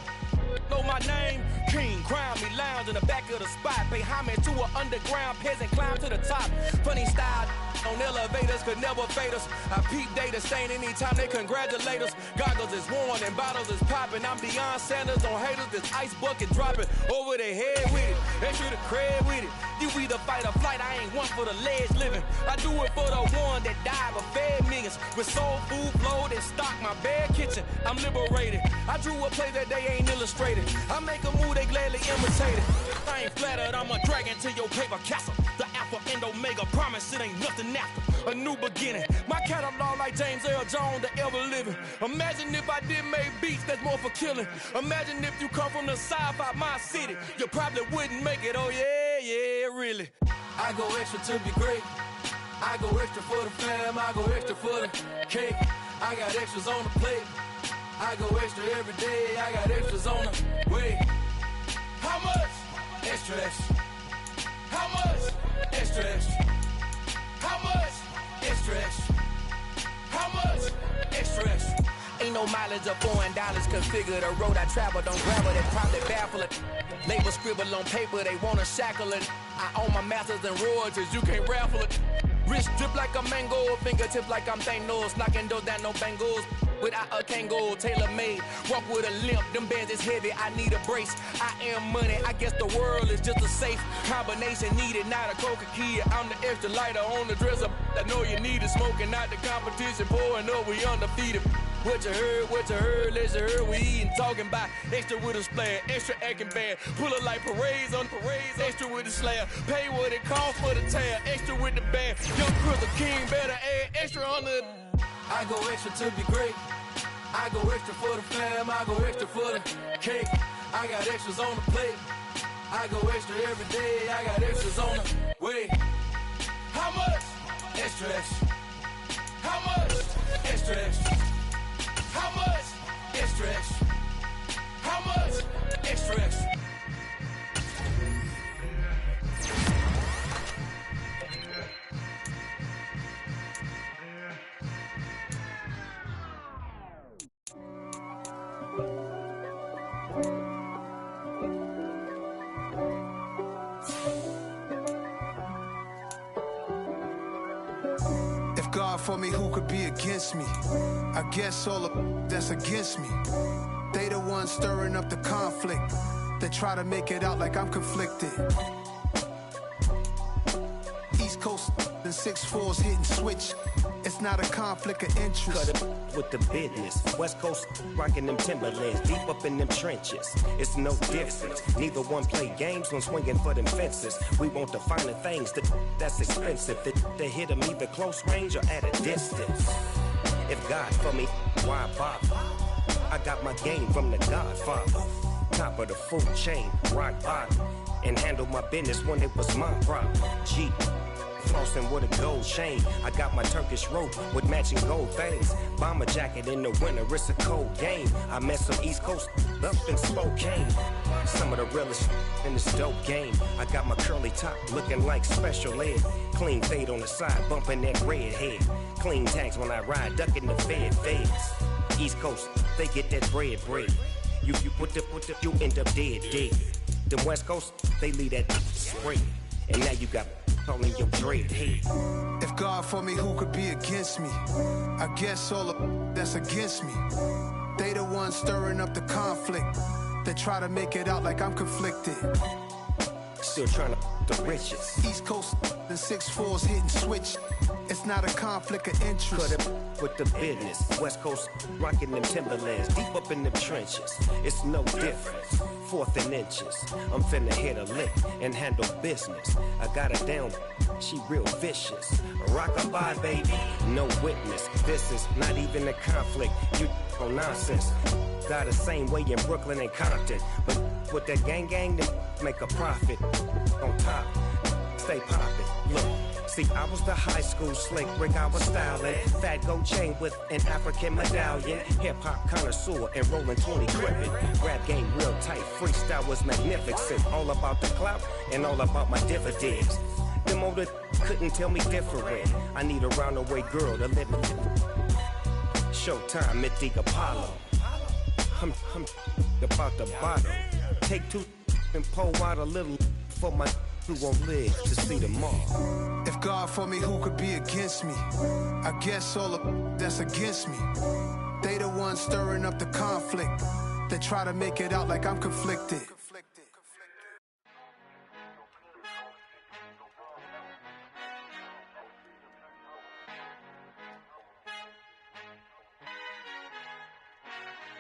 know my name? King, crown me, lounge in the back of the spot. Pay homage to an underground peasant, climb to the top. Funny style on elevators could never fade us. I peep data stain anytime they congratulate us. Goggles is worn and bottles is popping. I'm Deion Sanders on haters, this ice bucket dropping over their head with it. They should have cred with it. You either fight or flight, I ain't one for the ledge living. I do it for the one that died but fed millions. With soul food flowed and stock my bare kitchen. I'm liberated. I drew a play that they ain't illustrated. I make a move, they gladly imitate it. I ain't flattered, I'm a dragon to your paper castle. The Alpha and Omega, promise it ain't nothing after. A new beginning. My catalog like James Earl Jones, the ever living. Imagine if I did make beats that's more for killing. Imagine if you come from the sci-fi, my city. You probably wouldn't make it, oh yeah, really. I go extra to be great. I go extra for the fam, I go extra for the cake. I got extras on the plate. I go extra every day, I got extras on the way. How much? Extra, extra. How much? Extra, extra. How much? Extra, extra. How much? Extra, extra. Ain't no mileage of $4 configure the road I travel. Don't grab it, they probably baffle it. Label scribble on paper, they wanna shackle it. I own my masters and royalties, you can't raffle it. Wrist drip like a mango, fingertips like I'm Thanos. Knocking those down, no bangles. Without a Kangol, tailor-made. Walk with a limp, them bands is heavy, I need a brace. I am money, I guess the world is just a safe combination needed, not a coca-key. I'm the extra lighter on the dresser. I know you need it, smoking out the competition, pouring up, we undefeated. What you heard, let's heard, we eating, talking about extra with a splash, extra acting bad. Pull it like parades on parades, extra with the slab. Pay what it costs for the tab, extra with the bag. Young Crystal King better add extra on the. I go extra to be great. I go extra for the fam, I go extra for the cake. I got extras on the plate. I go extra every day, I got extras on the way. How much? Extra, extra. How much? Extra, extra. How much? Extra, extra. How much? Extra, extra. God for me, who could be against me? I guess all of that's against me. They the ones stirring up the conflict. They try to make it out like I'm conflicted. East Coast and 6'4's hitting switch. It's not a conflict of interest. Cut it with the business. West Coast rocking them Timberlands, deep up in them trenches. It's no difference. Neither one play games when swinging for them fences. We want the finer things that's expensive. They hit them either close range or at a distance. If God for me, why bother? I got my game from the Godfather. Top of the food chain, rock bottom. And handle my business when it was my problem. G. Flossing with a gold chain. I got my Turkish rope with matching gold things. Bomber jacket in the winter, it's a cold game. I met some East Coast up in Spokane. Some of the realest in this dope game. I got my curly top looking like special ed. Clean fade on the side, bumping that red head. Clean tags when I ride, ducking the feds. East Coast, they get that bread. You end up dead. Them West Coast, they leave that spray. And now you got calling your dread head. If God for me, who could be against me? I guess all of that's against me. They the ones stirring up the conflict. They try to make it out like I'm conflicted. Still trying to the riches. East Coast and 6'4's hitting switch. It's not a conflict of interest. Cut it with the business. West Coast rocking them Timberlands, deep up in them trenches. It's no difference. 4th and inches. I'm finna hit a lick and handle business. I got her down, she real vicious. Rockabye, baby, no witness. This is not even a conflict. You on nonsense. Got the same way in Brooklyn and Compton. But with that gang, then make a profit. On top, stay poppin'. Look. See, I was the high school slick Rick, I was styling. Fat gold chain with an African medallion. Hip-hop connoisseur and rolling 20 cribbin'. Rap game real tight, freestyle was magnificent. All about the clout and all about my dividends. Them older couldn't tell me different. I need a roundaway girl to live in. Showtime, Mythic Apollo. I'm about the bottom. Take two and pour out a little for my who won't live to see tomorrow. If God for me, who could be against me? I guess all of that's against me. They the ones stirring up the conflict. They try to make it out like I'm conflicted.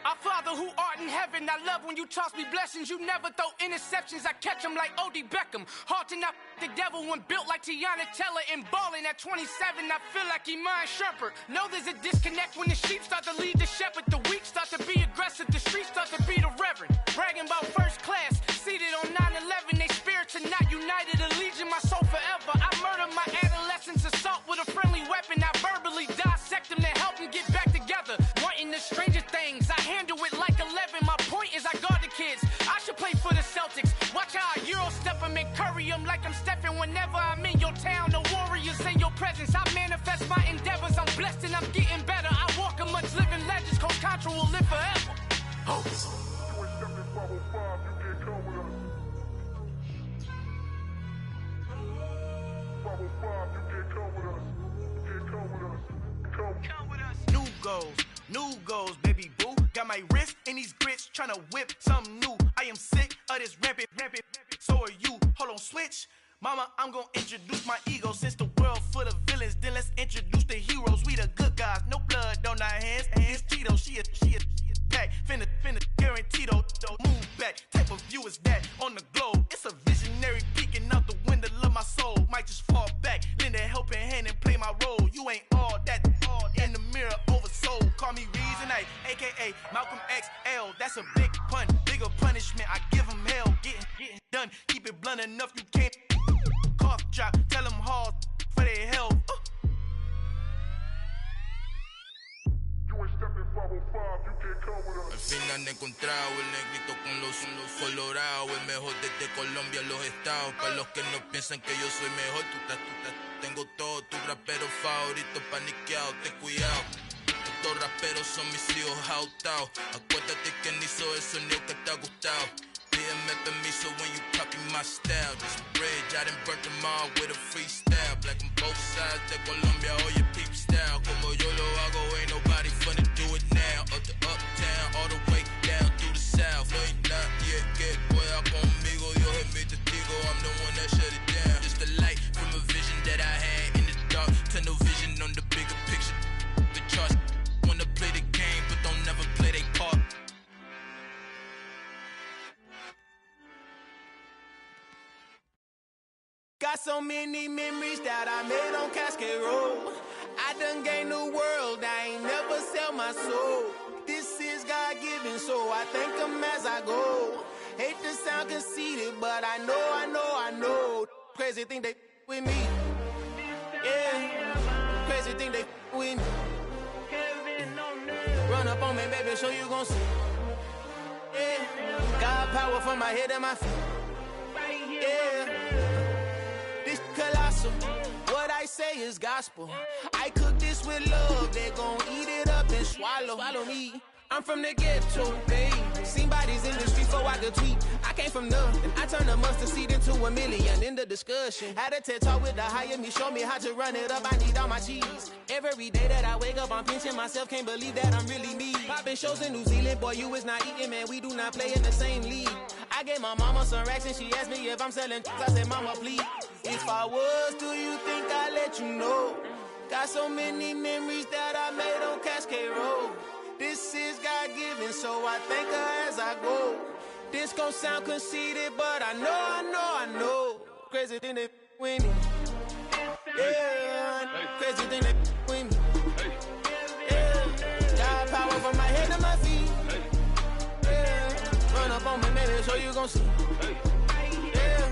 Our Father who art in heaven, I love when you toss me blessings. You never throw interceptions, I catch them like O.D. Beckham. Hard to knock the devil when built like Tiana Teller and balling at 27. I feel like Iman Shumpert. Know there's a disconnect when the sheep start to lead the shepherd. The weak start to be aggressive, the streets start to be the reverend. Bragging about first class, seated on 9/11. They spirits are not united, allegiance my soul forever. I murder my adolescence, assault with a friendly weapon. I verbally dissect them to help them get back together. Wanting the stranger things, I handle it like 11. My point is I guard the kids. I should play for the Celtics. Watch how I Euro step them and curry them like I'm Stephen. Whenever I'm in your town, the Warriors in your presence. I manifest my endeavors. I'm blessed and I'm getting better. I walk amongst living legends. Coach Contra will live forever. New goals, baby boo. Got my wrist in these grits, tryna whip something new. I am sick of this rampant. So are you. Hold on, switch. Mama, I'm gonna introduce my ego. Since the world full of villains, then let's introduce the heroes. We the good guys, no blood on our hands. It's Tito, she is back. Finna, guaranteed though. Move back, type of view is that on the globe. It's a visionary peeking out the window of my soul. Might just fall back, lend a helping hand and play my role. You ain't all that in the mirror oversold. Call me Reason A, aka Malcolm XL. That's a big pun, bigger punishment. I give him hell, getting done. Keep it blunt enough, you can't cough drop. Tell them hard for their health. Al fin han encontrado el negrito con los colorados, el mejor desde Colombia a los estados. Para los que no piensan que yo soy mejor, tengo todo tu rapero favorito paniqueado, ten cuidado. Estos raperos son mis hijos jautados. Acuérdate quién hizo el sonido que te ha gustado. Pídeme permiso when you copy my style. This bridge, I done burnt them all with a freestyle. Black on both sides de Colombia, oye peep style. Como yo lo hago, ain't nobody finna do it now. Up to uptown, all the way down through the south. No hay nadie que pueda conmigo, Dios es mi testigo. I'm the one that shut it down. Just the light from a vision that I had in the dark. Tunnel vision on the bigger picture. The charts wanna play the game, but don't never play their part. Got so many memories that I made on Cascade Road. I done gained the world, I ain't never sell my soul. This is God-given, so I thank him as I go. Hate to sound conceited, but I know. Crazy thing they with me. Yeah, crazy thing they with me. Run up on me, baby, so you gon' see. Yeah, got power from my head and my feet. Yeah. Colossal, what I say is gospel. I cook this with love, they gon' eat it up and swallow me. I'm from the ghetto, baby. Seen bodies in the streets so I could tweet. I came from nothing, I turned a mustard seed into a million. In the discussion, had a TED talk with the higher me, show me how to run it up. I need all my cheese. Every day that I wake up, I'm pinching myself. Can't believe that I'm really me. Popping shows in New Zealand, boy, you is not eating, man. We do not play in the same league. I gave my mama some racks and she asked me if I'm selling. I said, mama, please. If I was, do you think I'd let you know? Got so many memories that I made on Cascade Road. This is God-given, so I thank her as I go. This gon' sound conceited, but I know. Crazy thing they with me. Yeah, crazy thing they with me. Yeah, got power from my head to my feet. Yeah, run up on me, baby, so you gon' see. Yeah,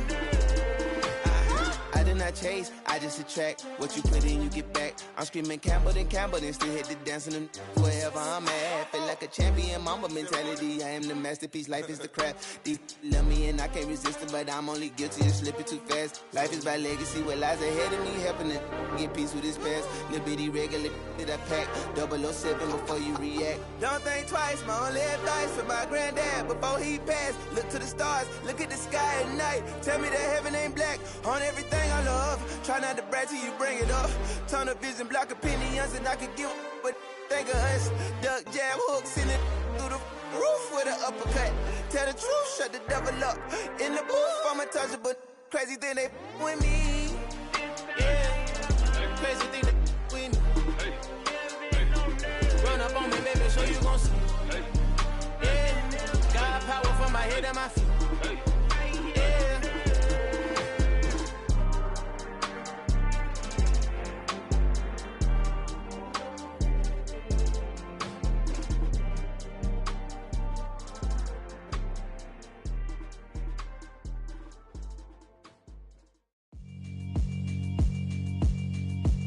I did not chase, I just attract what you put in, you get back. I'm screaming Campbell, then still hit the dancing and wherever I'm at. Feel like a champion, mama mentality. I am the masterpiece, life is the crap. Deep love me and I can't resist it, but I'm only guilty of slipping too fast. Life is by legacy, what lies ahead of me, helping it get peace with this past. Little bitty regular that I pack, 007 before you react. Don't think twice, my only advice for my granddad before he passed. Look to the stars, look at the sky at night. Tell me that heaven ain't black on everything I love. Try not to brag till you bring it up. Tunnel vision, block opinions, and I could give but think of us. Duck jab hooks in it through the roof with an uppercut. Tell the truth, shut the devil up. In the booth, I'm untouchable. Crazy thing they with me. Yeah, crazy thing they with me. Run up on me, baby, so you gon' see. Yeah, got power from my head and my feet.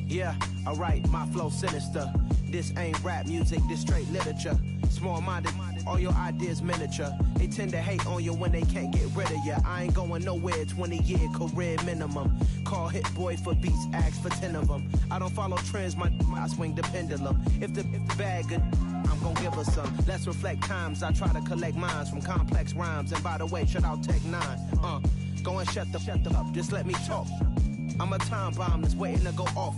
Yeah, alright, my flow sinister. This ain't rap music, this straight literature. Small-minded, all your ideas miniature. They tend to hate on you when they can't get rid of you. I ain't going nowhere, 20-year career minimum. Call Hit Boy for beats, ask for 10 of them. I don't follow trends, I swing the pendulum. If the bag good, I'm gon' give her some. Let's reflect times, I try to collect minds from complex rhymes. And by the way, shout out Tech 9. Go and shut the up, just let me talk. I'm a time bomb that's waiting to go off.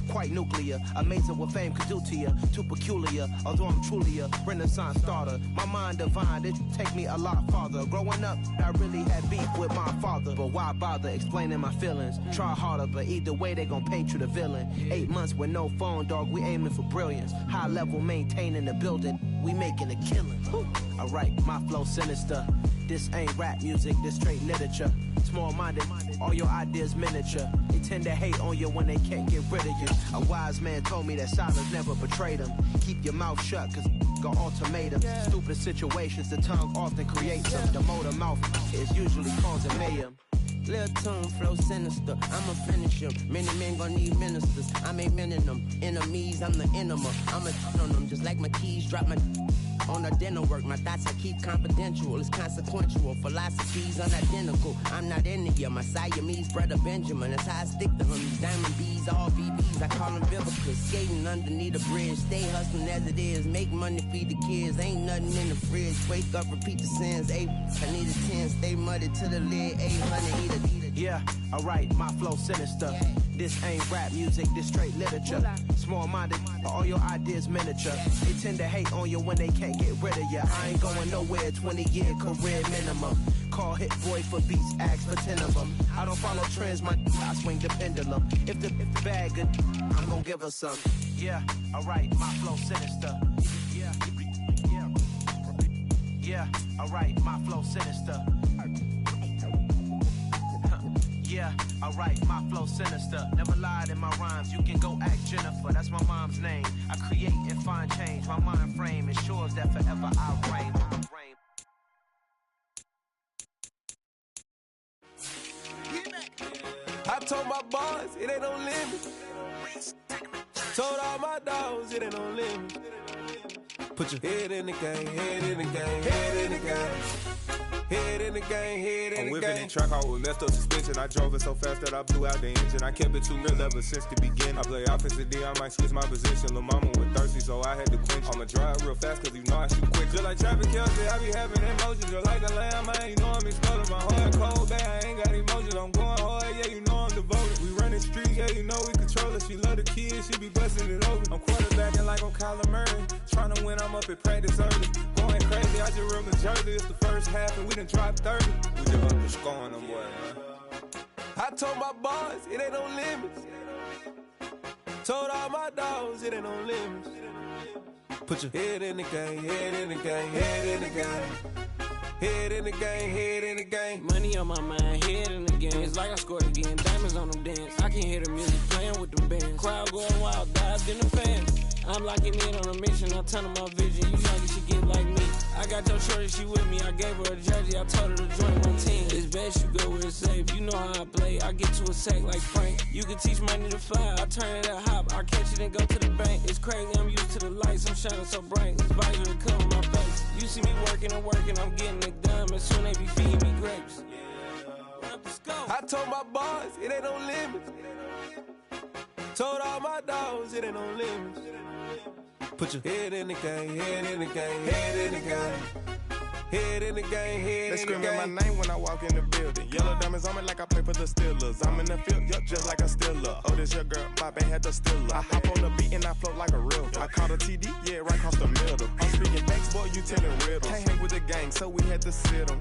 Quite nuclear, amazing what fame could do to you. Too peculiar, although I'm truly a Renaissance starter. My mind divine, it take me a lot farther. Growing up, I really had beef with my father. But why bother explaining my feelings? Try harder, but either way they gon' paint you the villain. 8 months with no phone, dog, we aiming for brilliance. High level maintaining the building, we making a killing. Alright, my flow sinister. This ain't rap music, this straight literature. Small-minded, all your ideas miniature. They tend to hate on you when they can't get rid of you. A wise man told me that silence never betrayed him. Keep your mouth shut, cause got ultimatums. Stupid situations, the tongue often creates them. The motor mouth is usually causing mayhem. Lil' tune, flow sinister, I'ma finish him. Many men gon' need ministers, I'm a men in them. Enemies, I'm the enema, I'ma on them. Just like my keys, drop my on the dinner work. My thoughts I keep confidential, it's consequential. Philosophies unidentical, I'm not into you. My Siamese brother Benjamin, that's how I stick to him. These diamond bees, all BBs, I call them Vivica. Skating underneath a bridge, stay hustling as it is. Make money, feed the kids, ain't nothing in the fridge. Wake up, repeat the sins, I need a 10, stay muddy to the lid, 800, eat a. Yeah, alright, my flow sinister. This ain't rap music, this straight literature. Small-minded, all your ideas miniature. They tend to hate on you when they can't get rid of you. I ain't going nowhere, 20-year career minimum. Call Hit Boy for beats, ask for 10 of them. I don't follow trends, I swing the pendulum. If the bag good, I'm gon' give her some. Yeah, alright, my flow sinister. Yeah, alright, my flow sinister. Yeah, alright, my flow sinister. Never lied in my rhymes, you can go ask Jennifer. That's my mom's name. I create and find change. My mind frame ensures that forever I reign. I told my boys, it ain't no limit. Told all my dogs, it ain't no limit. Put your head in the game, head in the game, head in the game. Head in the game, head in the game. I'm whipping in track out with messed up suspension. I drove it so fast that I blew out the engine. I kept it too real ever since the beginning. I play offensive D, I might switch my position. Lil' mama was thirsty, so I had to quench. I'ma drive real fast, cause you know I shoot quick. Just like traffic Kelsey, I be having emotions. Just like a lamb, man, you know I'm exploding. My heart cold, bad, I ain't got emotions. I'm going hard, yeah, you know I'm devoted. We running streets, yeah, you know we control it. She love the kids, she be busting it over. I'm quarterbacking like I'm Kyler Murray. Trying to win, I'm up at practice early. Going crazy, I just ripped the jersey. It's the first half, and we done dropped 30. We just up to scoring them, boy, man. I told my boys, it ain't no limits. Told all my dogs, it ain't no limits. Put your head in the game, head in the game, head in the game. Head in the game, head in the game. Money on my mind, head in the game. It's like I scored again, diamonds on them dance. I can hear the music playing with them bands. Crowd going wild, dived in the fans. I'm locking in on a mission, I'm turning my vision. You young, you should get like me. I got your shorty, she with me. I gave her a jersey, I told her to join my team. It's best you go where it's safe. You know how I play. I get to a sack like Frank. You can teach money to fly. I turn it at hop. I catch it and go to the bank. It's crazy, I'm used to the lights. I'm shining so bright. This visor to cover my face. You see me working and working. I'm getting it done. And soon they be feeding me grapes. Let's go. I told my boys, it ain't no limits. Told all my dogs, it ain't no limits. Put your head in the game, head in the game, head in the game. Head in the game, head they in the game. They screaming my name when I walk in the building. Yellow diamonds on me like I play for the Steelers. I'm in the field, yup, just like a Steeler. Oh, this your girl, my band had the Steeler. I hop on the beat and I float like a river. I caught a TD, yeah, right across the middle. I'm speaking facts, boy, you telling riddles. Can't hang with the gang, so we had to sit them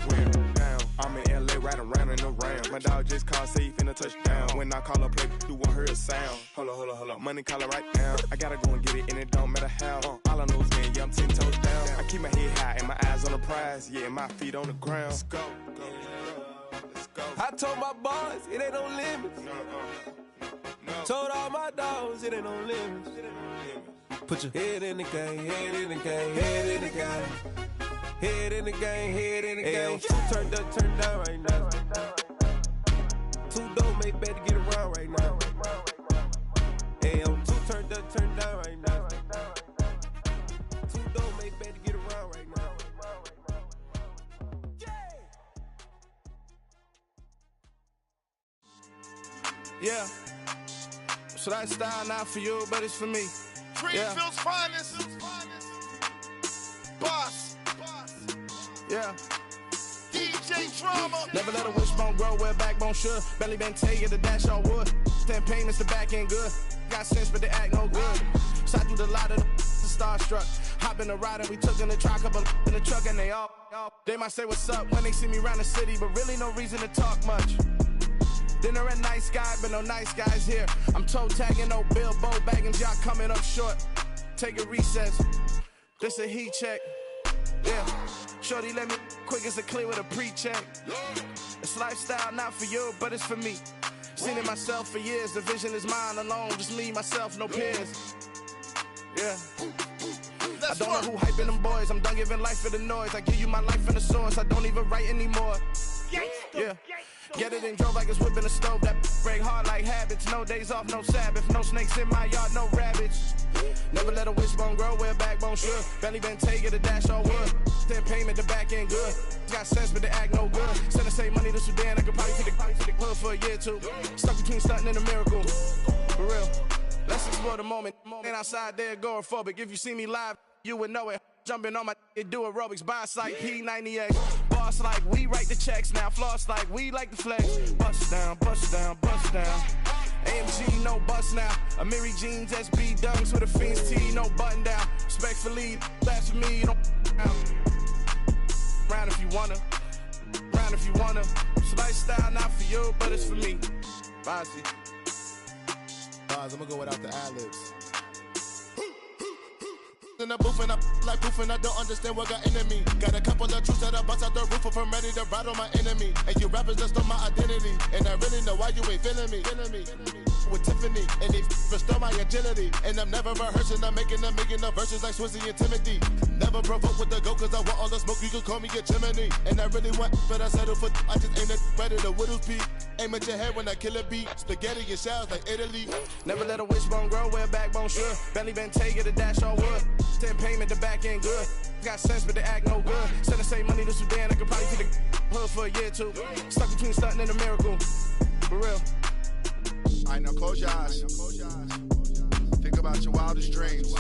down. I'm in LA, riding around in the Ram. My dog just called, say he finna touchdown. When I call a play, do want her a sound. Hold up, money calling right now. I gotta go and get it, and it don't matter how. All I know is win, yeah, I'm 10 toes down. I keep my head high and my eyes on the prize. Yeah, my feet on the ground. Let's go. I told my boys, it ain't no limits. Told all my dogs, it ain't no limits. Put your head in the game, head in the game, head in the game. Head in the game, head in the game. Two turned up, turned down right now. Two don't make better get around right now. Hey, I'm two turned up, turned down right now. Two don't make better get around right now. Yeah. So that style not for you, but it's for me. Greenfield's finest. Boss. Yeah. DJ Drama. Never let a wishbone grow where a backbone should. Belly been take the dash on wood. 10 payments, the back end good. Got sense, but they act no good. Shot through the lot of the starstruck. Hop in the ride and we took in the truck, couple in the truck and they all. They might say what's up when they see me around the city, but really no reason to talk much. Dinner at Nice Guy, but no nice guys here. I'm toe tagging, no Bilbo bagging, y'all coming up short. Take a recess. This a heat check. Yeah. Shorty let me quick as a clear with a pre-check. It's lifestyle not for you, but it's for me. Seen it myself for years. The vision is mine alone. Just me, myself, no peers. Yeah. I don't know who hyping them boys. I'm done giving life for the noise. I give you my life in the source. I don't even write anymore. Yeah. Get it and drove like it's whipping a stove. That break hard like habits. No days off, no Sabbath. No snakes in my yard, no rabbits. Never let a wishbone grow where a backbone should. Belly been take the dash on wood. 10 payment, the back end good. Got sense, but they act no good. Send the same money to Sudan. I could probably take the hood for a year or two. Stuck between stunting and a miracle. For real. Let's explore the moment. Ain't outside there agoraphobic. If you see me live, you would know it. Jumping on my do aerobics, boss like P90X. Boss like we write the checks now. Floss like we like the flex. Bust down, bust down, bust down. AMG, no bust now. Amiri jeans, SB dunks with a Fiends T, no button down. Respectfully, that's for me, you don't round if you wanna. Round if you wanna. It's lifestyle not for you, but it's for me. Bossy. I'm gonna go without the ad-libs. In the booth and I like proof and I don't understand what got into me. Got a couple of troops that I bust out the roof if I'm ready to ride on my enemy. And you rappers just stole my identity. And I really know why you ain't feeling me. With Tiffany, and they restore my agility. And I'm never rehearsing, I'm making a million of verses like Swizzy and Timothy. Never provoke with the go, cause I want all the smoke, you can call me a chimney. And I really want, but I settle for, I just aim at ready to Whittles Peak. Aim at your head when I kill a beat. Spaghetti and shells like Italy. Never let a wishbone grow where a backbone should. Belly been take the dash on wood. 10 payment, the back end good. Got sense, but they act no good. Send the same money to Sudan, I could probably take the hood for a year or two. Stuck between stunting and a miracle. For real. Alright, now close your eyes. Think about your wildest dreams.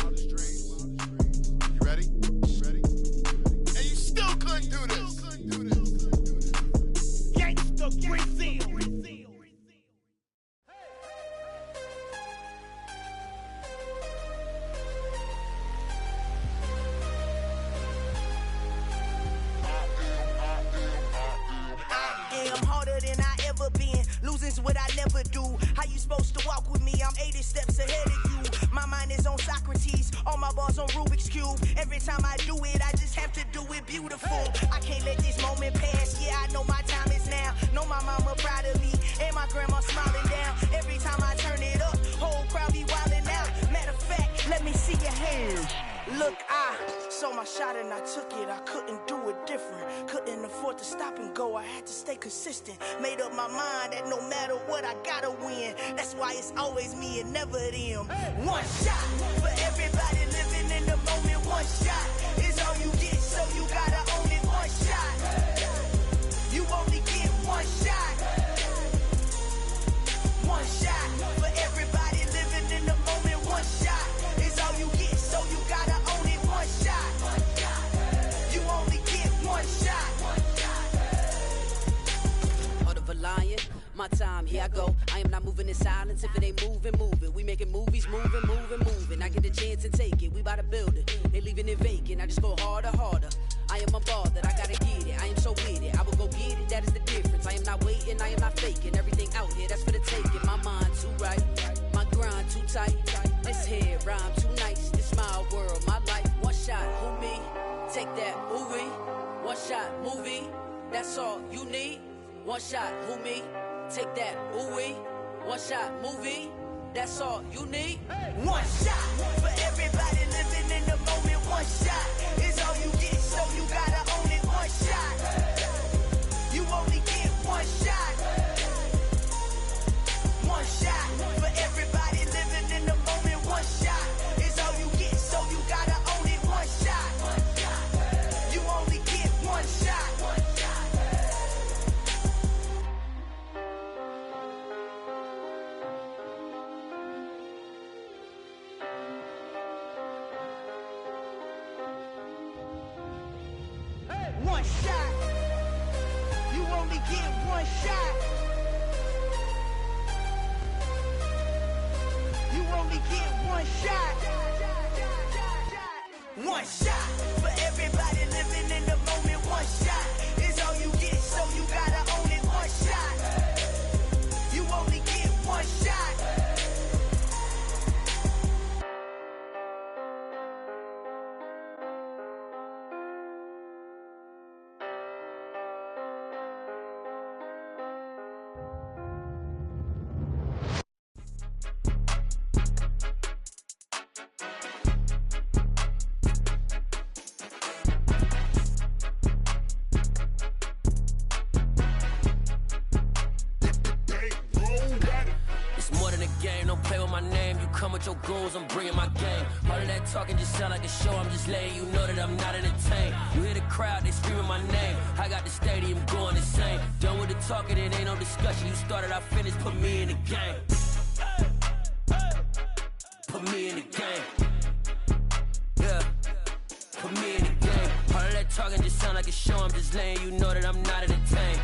You ready? And you still couldn't do this. Gangsta Brazil. I'm harder than I ever been. Losing's what I never do. How you supposed to walk with me? I'm 80 steps ahead of you. My mind is on Socrates. All my bars on Rubik's Cube. Every time I do it, I just have to do it beautiful. I can't let this moment pass. Yeah, I know my time is now. Know my mama proud of me. And my grandma smiling down. Every time I turn it up, whole crowd be wildin' out. Matter of fact, let me see your hands. Look, I saw my shot and I took it. I couldn't do it different. Couldn't afford to stop and go. I had to stay consistent. Made up my mind that no matter what, I gotta win. That's why it's always me and never them. One shot for everybody living in the moment. One shot is all you get, so you gotta own it. One shot. You only get one shot. One shot for everybody living in the moment. One shot is all you get, so you gotta own it. One shot. You only get one shot. Heart of a lion, my time, here I go. I am not moving in silence. If it ain't moving, moving. We making movies, moving, moving, moving. I get the chance and take it. We bout to build it. They leaving it vacant. I just go harder, harder. I am a ball that I gotta get it. I am so with it. I will go get it. That is the difference. I am not waiting. I am not faking. Everything out here, that's for the taking. My mind too right. My grind too tight. This head rhyme too nice. This my world, my life. One shot, who me? Take that, movie. One shot, movie. That's all you need. One shot, who me? Take that, ooh-wee. One shot, movie. That's all you need. One shot for everybody living in the moment. One shot is all you get, so you gotta own it. One shot. You only get one shot. One shot for everybody living in the moment. One shot is all you get, so you gotta own it. One shot. You only get one shot. One shot. You only get one shot. You only get one shot. One shot for everybody living in the moment. One shot is all you get, so you gotta own it. One shot. You only get one shot. Your goals, I'm bringing my game. All of that talking just sound like a show. I'm just letting you know that I'm not entertained. You hear the crowd, they screaming my name. I got the stadium going insane. Done with the talking, it ain't no discussion. You started, I finished, put me in the game. Put me in the game. Yeah, put me in the game. All of that talking just sound like a show. I'm just letting you know that I'm not entertained.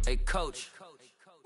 Hey, coach.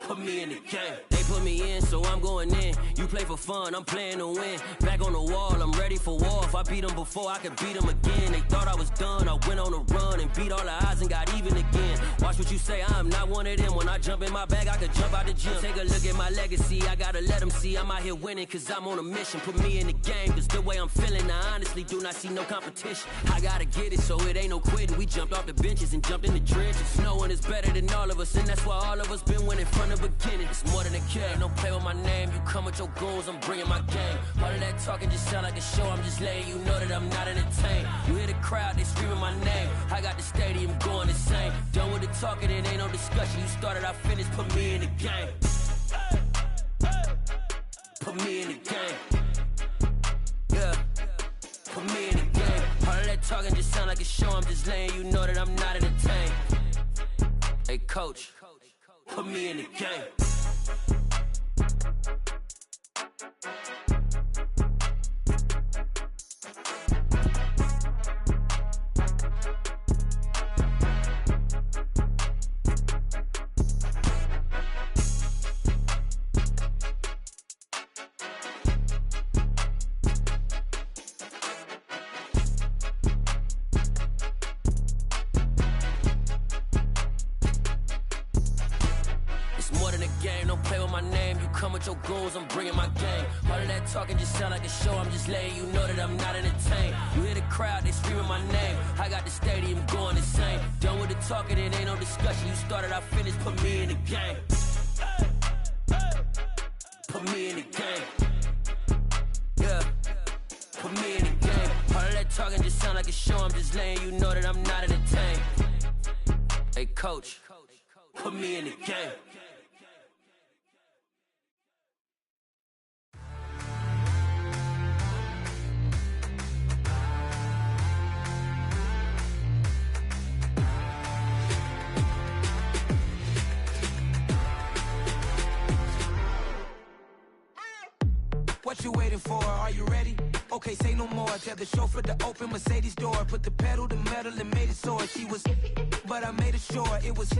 Put me in the game. They put me in, so I'm going in. You play for fun, I'm playing to win. Back on the wall, I'm ready for war. If I beat them before, I can beat them again. They thought I was done, I went on a run and beat all the odds and got even again. Watch what you say, I'm not one of them. When I jump in my bag, I could jump out the gym. Take a look at my legacy, I gotta let them see I'm out here winning, cause I'm on a mission. Put me in the game, cause the way I'm feeling, I honestly do not see no competition. I gotta get it, so it ain't no quitting. We jumped off the benches and jumped in the trenches. No one is better than all of us, and that's why all of us been winning from the beginning. It's more than a kid, don't play with my name. You come with your goons, I'm bringing my game. All of that talking just sound like a show. I'm just letting you know that I'm not entertained. You hear the crowd, they screaming my name. I got the stadium going insane. Done with the talking, it ain't no discussion. You started, I finished, put me in the game. Put me in the game. Yeah, put me in the game. All of that talking just sound like a show. I'm just letting you know that I'm not entertained. Hey, coach. Put me in the game. Your goals, I'm bringing my game. All of that talking just sound like a show. I'm just letting you know that I'm not entertained. You hear the crowd, they screaming my name. I got the stadium going insane. Done with the talking, it ain't no discussion. You started, I finished, put me in the game. Put me in the game. Yeah, put me in the game. talking just sound like a show. I'm just letting you know that I'm not entertained. Hey, coach, put me in the game. What you waiting for? Are you ready? Okay, say no more. Tell the chauffeur to open Mercedes door. Put the pedal to metal and made it soar. She was, but I made it sure it was.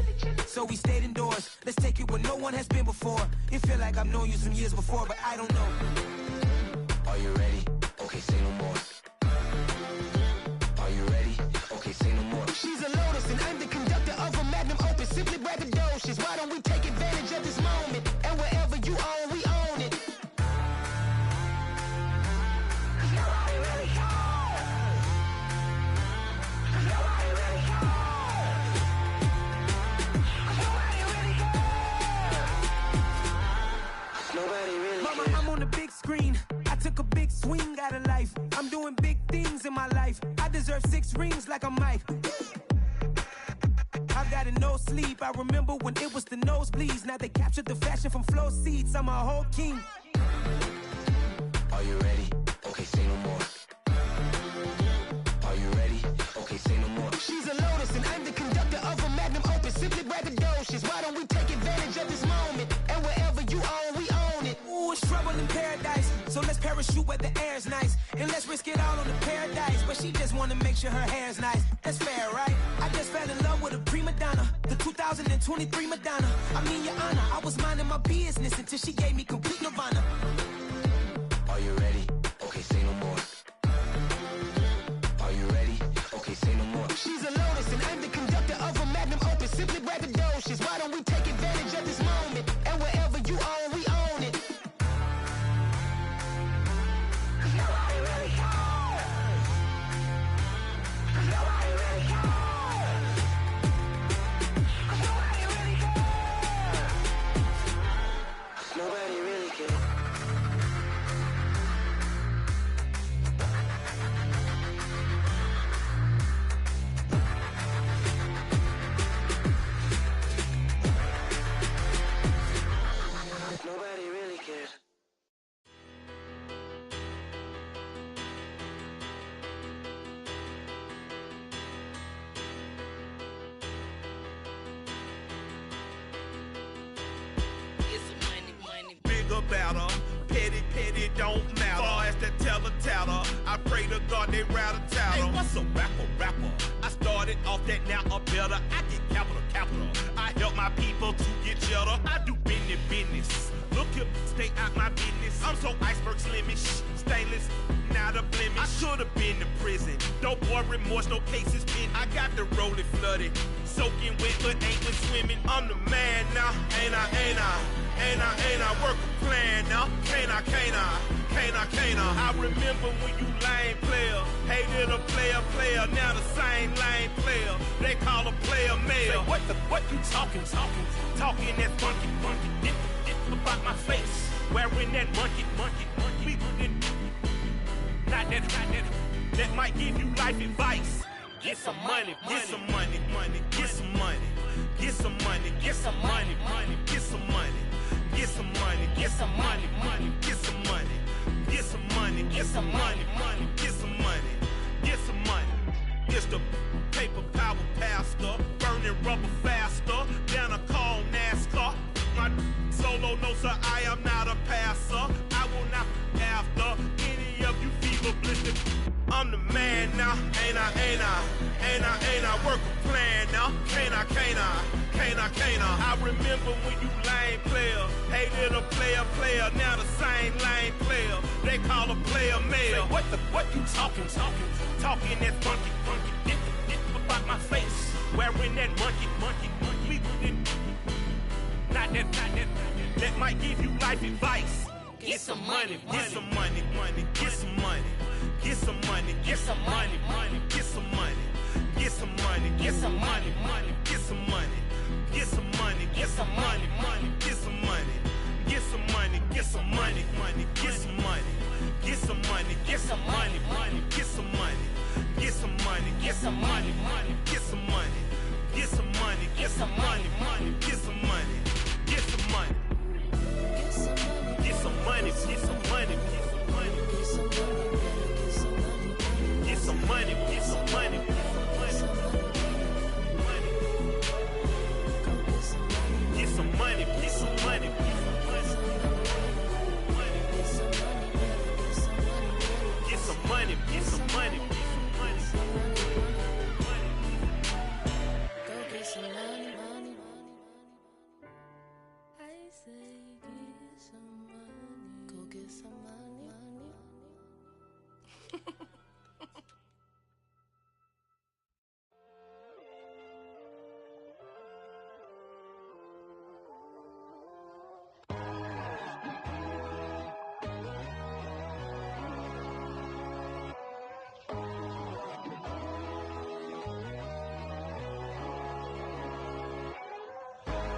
So we stayed indoors. Let's take it where no one has been before. It feel like I've known you some years before, but I don't know. Are you ready? Okay, say no more. Are you ready? Okay, say no more. She's a Lotus and I'm the conductor of a magnum opus. Simply braggadocious. Why don't we take advantage of this moment? And wherever you own, we own it. Mama, I'm on the big screen. I took a big swing out of life. I'm doing big things in my life. I deserve 6 rings like I'm Mike. I've got no sleep. I remember when it was the nosebleeds. Now they captured the fashion from flow seats. I'm a whole king. Are you ready? Okay, say no more. Are you ready? Okay, say no more. She's a Lotus and I'm the conductor of a magnum opus. Simply braggadocious. Why don't we take advantage of this moment? And wherever you own, we own it. Ooh, it's trouble in paradise. So let's parachute where the air's nice. And let's risk it all on the paradise. But she just wanna make sure her hair's nice. That's fair, right? I just fell in love with a prima donna. The 2023 Madonna. I mean, your honor, I was minding my business until she gave me complete nirvana. Are you ready? Okay, say no more. Are you ready? Okay, say no more. She's a Lotus and I'm the conductor of a magnum opus. Simply braggadocious. Why don't we take advantage of this moment? And wherever you own, we own it. Nobody really cares. Nobody really cares. Bigger, better, petty, petty, don't matter. Far as that teller, I pray to God they rattle tattle. Hey, what's a rapper? I started off that, now I'm better. I get capital. I help my people to get cheddar. I do business. Look here, stay out my business. I'm so iceberg slimish, stainless, not a blemish. I should've been to prison. No boy remorse, no cases pinned. I got the rolling flooded, soaking wet, but ain't been swimming. I'm the man now, ain't I? Work a plan now, can't I? I remember when you lame player, hated a player, now the same lame player. They call a player mayor. Say, what you talking that funky, dip about my face, wearing that monkey. Not that might give you life advice. Get some money, get some money, get some money, get some money, get some money, get some money, get some money, get some money, get some money, get some money, get some money, get some money, get some money. It's the paper power pastor, burning rubber faster than a call NASCAR. My solo, no sir, I am not a passer. I will not after any of you fever blistered. I'm the man now, ain't I? Work a plan now, can't I? I remember when you lame player, hated a player, now the same lame player. They call a player mayor. Say, what you talking that funky, dip about my face, wearing that monkey. Not that might give you life advice. Get some money, get some money, get some money. Get some money, get some money, get some money, get some money, get some money, get some money, get some money, get some money, get some money, get some money, get some money, get some money, get some money, get some money, get some money, some money, money, get some money, get some money, get some money, money, get some money, get some money, get some money, get some money, get some money, get some money, get some money, get some money, get some money, get some money. Get some money, get some money, get some money. Go get some money, money, money. I say get some money. Go get some money, money.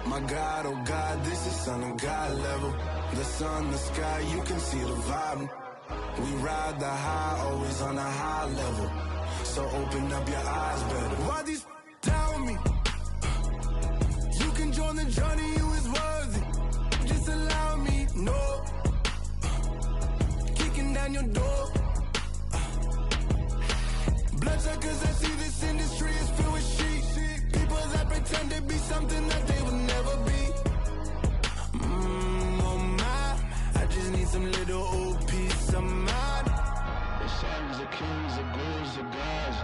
My God, oh God, this is Son of God level. The sun, the sky, you can see the vibe. We ride the high, always on a high level. So open up your eyes better. Why these tell me? You can join the journey, you is worthy. Just allow me, no. Kicking down your door. Bloodsuckers, I see this industry is filled with sheep. People that pretend to be something that they will never be. Oh my, I just need some little old peace of mind. The sons of kings, the gurus, the gods.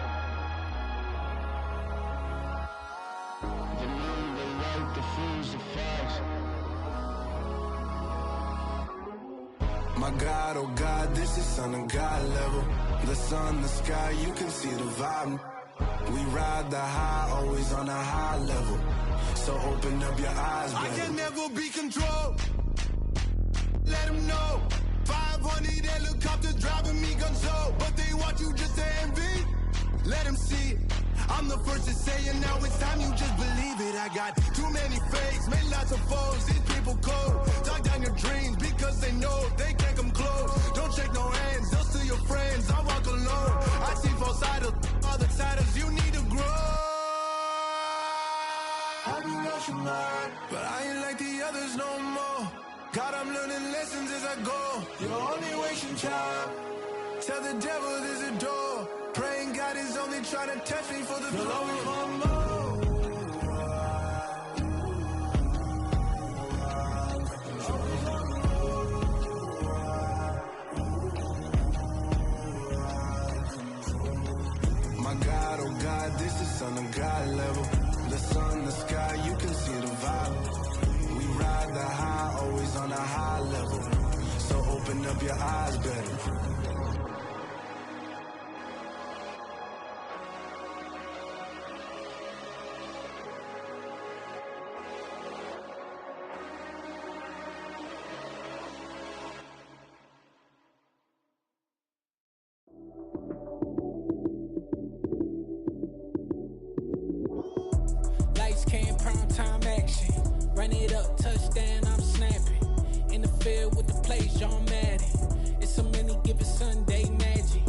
The moon, the light, the fools, the facts. My God, oh God, this is Son of God level. The sun, the sky, you can see the vibe. We ride the high, always on a high level. So open up your eyes, baby. I can never be controlled. Let them know. 500 helicopters driving me gunso. But they want you just to envy. Let them see it. I'm the first to say it, now it's time you just believe it. I got too many fakes, made lots of foes. These people cold. Talk down your dreams because they know they can't come close. Don't shake no hands, they'll steal your friends. I walk alone. I see false idols, other siders. You need to grow. I've been lost your mind, but I ain't like the others no more. God, I'm learning lessons as I go. You're only wasting time. Tell the devil there's a door. Praying God is only trying to test me for the glory. My God, oh God, this is Son of God level. The sun, the sky, you can see the vibe. We ride the high, always on a high level. So open up your eyes better. Lights came, prime time action. Run it up, touchdown, I'm snapping. In the field with the plays, John Madden. It's a many given Sunday magic.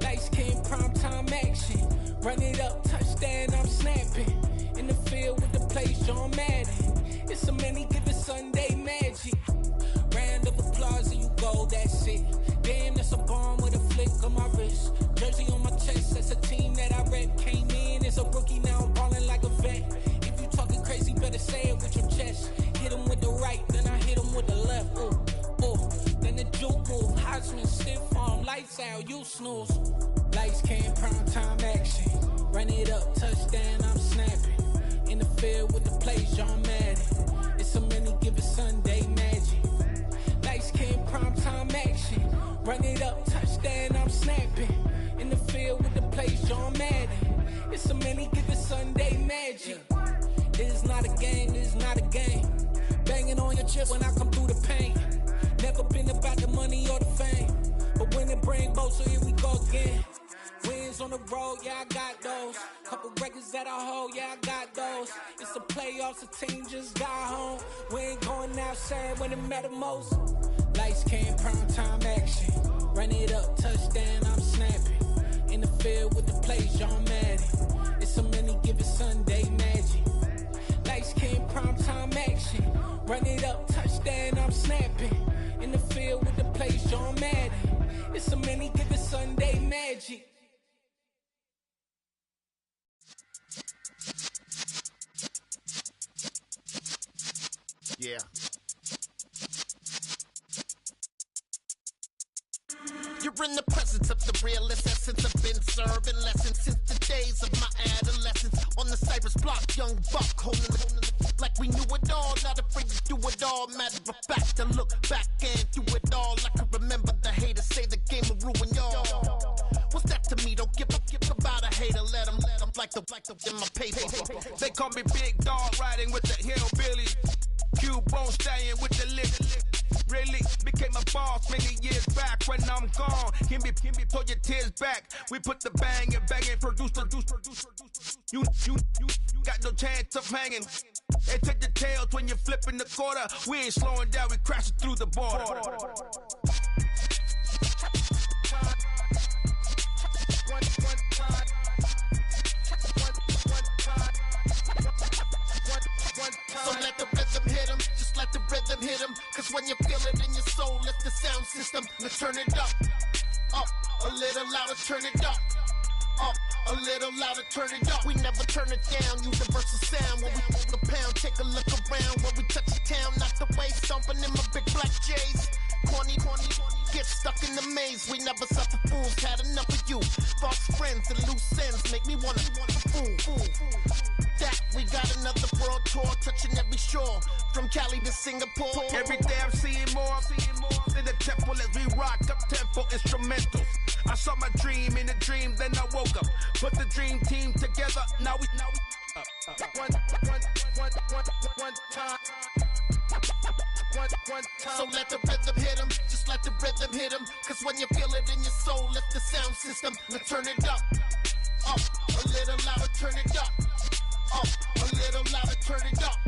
Lights came, prime time action. Run it up, touchdown, I'm snapping. In the field with the plays, John Madden. It's a many given Sunday magic. Round of applause and you go, that's it. Damn, that's a bomb with a flick on my wrist. Jersey on my chest, that's a team that I rep. Came in as a rookie, now I'm ballin' like a vet. If you talking crazy, better say it with your chest. Hit him with the right, then I hit him with the left. Ooh, ooh, then the juke move. Heisman, stiff arm, lights out, you snooze. Lights came, prime time action. Run it up, touchdown, I'm snapping. In the field with the plays, John Madden. It's a many given Sunday magic. Lights came, prime time action. Run it up, touchdown, I'm snapping. In the field with the plays, John Madden. It's a many given Sunday magic. This is not a game, this is not a game. Banging on your chest when I come through the pain. Never been about the money or the fame. But when it bring both, so here we go again. Wins on the road, yeah, I got those. Couple records that I hold, yeah, I got those. It's the playoffs, the team just got home. We ain't going outside when it matter most. Lights came, prime time action. Run it up, touchdown, I'm snapping. In the field with the plays, John Madden. Magic. Yeah. You're in the presence of the realest essence. I've been serving lessons since the days of my adolescence. On the Cypress block, young buck, holding it like we knew it all. Not afraid to do it all. Matter of fact, to look back and do it all. I can remember the haters say the game will ruin y'all. What's that to me? Don't give about a hater. Let them like the in my paper. They call me Big Dog, riding with the hillbillies. Q-Bone stallion with the lick. Really became a boss many years back. When I'm gone, can be pull your tears back. We put the bang and produce. You got no chance of hanging. And take the tails when you're flipping the quarter. We ain't slowing down, we crashing through the border. So let the rhythm hit him, just let the rhythm hit him. Cause when you feel it in your soul, lift the sound system. Let's turn it up, a little louder, turn it up, a little louder, turn it up. We never turn it down, universal sound. When we hold the pound, take a look around. When we touch the town, knock the way, stomping in my big black J's. Corny, get stuck in the maze. We never suffer fools, had enough of you. False friends and loose ends make me wanna fool. That we got another world tour, touching every shore, from Cali to Singapore. Every day I'm seeing more in the temple as we rock up tempo instrumentals. I saw my dream in a dream, then I woke up. Put the dream team together, now we one time. So let the rhythm hit him, just let the rhythm hit him. Cause when you feel it in your soul, lift the sound system. Now turn it up, a little louder, turn it up, a little louder, turn it up.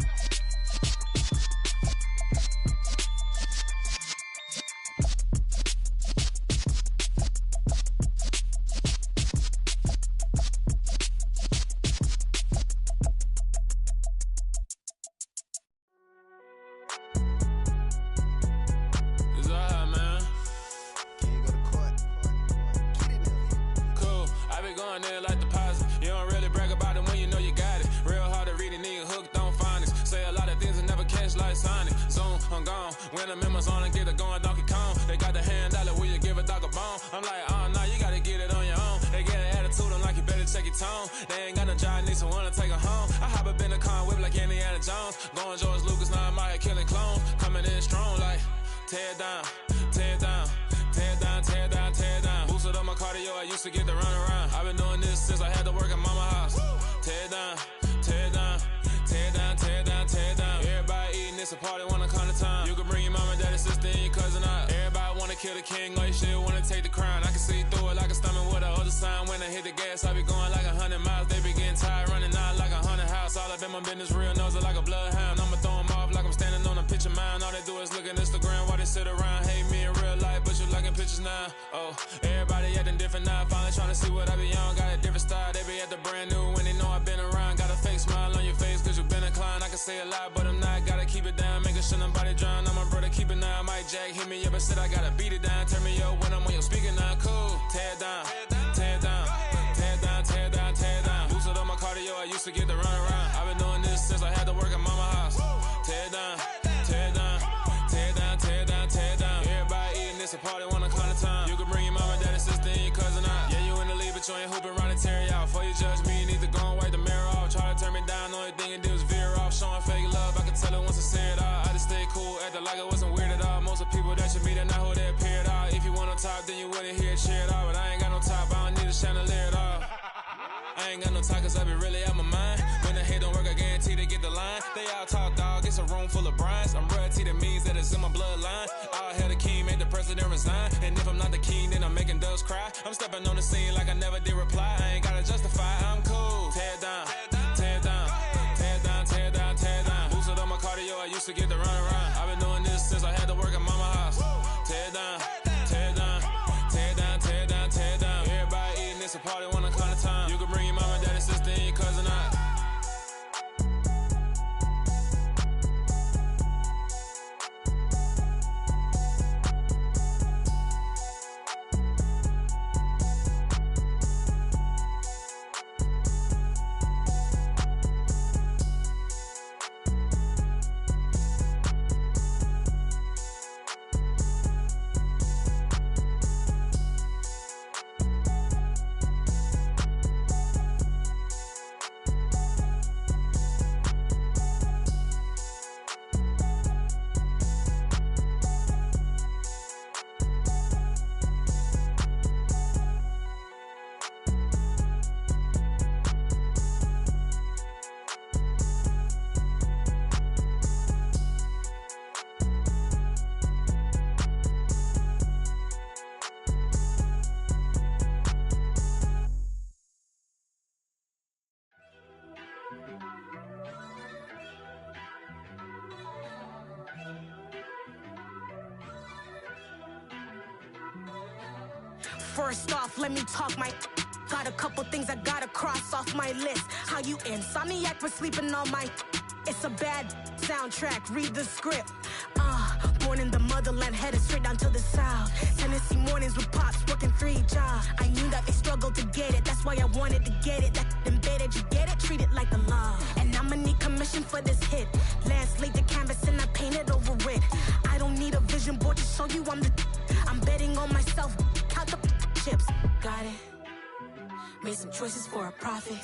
When I'm in my zone and get it going Donkey Kong. They got the hand dollar, will you give a dog a bone? I'm like, oh no, you gotta get it on your own. They get an attitude, I'm like, you better check your tone. They ain't got no job, need someone to take her home. I hop up in the car, whip like Indiana Jones. Going George Lucas, now I'm out here killing clones. Coming in strong like, tear down, tear down, tear down, tear down, tear down. Boosted up my cardio, I used to get to run around. I've been doing this since I had to work at mama house. Tear down, tear down, tear down, tear down, tear down. Everybody eating, it's a party, wanna come to time. You can bring your mama, daddy, sister, and your cousin out. Everybody wanna kill the king, or you shit wanna take the crown. I can see through it like a stomach with a other sign. When I hit the gas, I be going like 100 miles. They be getting tired, running out like 100 house. All up in my business, real nose like a bloodhound. I'ma throw them off like I'm standing on a picture mound. All they do is look at Instagram while they sit around. Hate me in real life, but you liking pictures now. Oh, everybody acting different now. Finally trying to see what I be on. Got a different style, they be at the brand new when they know I've been around. Got a fake smile on your face, cause you been inclined. I can say a lot, but I'm not. Gotta keep it down, making sure nobody drown. I'm my brother, keep it now. Mike Jack hit me up and said I gotta beat it down. Turn me up when I'm on your speaker now. Cool, tear down, tear down, tear down, tear down, tear down. Boosted up my cardio, I used to get to run around. I've been doing this since I had to work at mama house. Tear down, tear down, tear down, tear down, tear down. Everybody eating, it's a party, wanna climb the time. You can bring your mama, daddy, sister, and your cousin out. Yeah, you in the lead, but you ain't hooping around and tear out. Before you judge me, you need to go and wipe the mirror off. Try to turn me down, only thing you do is veer off. Showing fake love, I can tell it once I say it all. I just stay cool, acting like it wasn't weird at all. Most of the people that you meet are not who they appear at all. If you want on top, then you wouldn't hear it cheer at all. But I ain't got no top, I don't need a chandelier at all. I ain't got no talk, cause I be really out my mind. When the hate don't work, I guarantee they get the line. They all talk, dog, it's a room full of brines. I'm royalty, that means that it's in my bloodline. All hell the king, made the president resign. And if I'm not the king, then I'm making doves cry. I'm stepping on the scene like I never did reply. I ain't gotta justify, I'm cool. Tear down, tear down, tear down, tear down, tear down. Boosted up my cardio, I used to get to run around. I've been doing this since I had to work at mama house. Tear down, tear down, tear down, tear down, tear down. Everybody eating, it's a party, wanna climb the time. You can bring your mama, daddy, sister, and your cousin out. First off, let me talk my... Got a couple things I gotta cross off my list. How you insomniac for sleeping on my... It's a bad soundtrack, read the script. Born in the motherland, headed straight down to the south. Tennessee mornings with pops, working 3 jobs. I knew that they struggled to get it, that's why I wanted to get it. That embedded, you get it, treat it like a law. And I'ma need commission for this hit. Last laid the canvas and I painted over it. I don't need a vision board to show you I'm betting on myself, count the chips. Got it. Made some choices for a profit.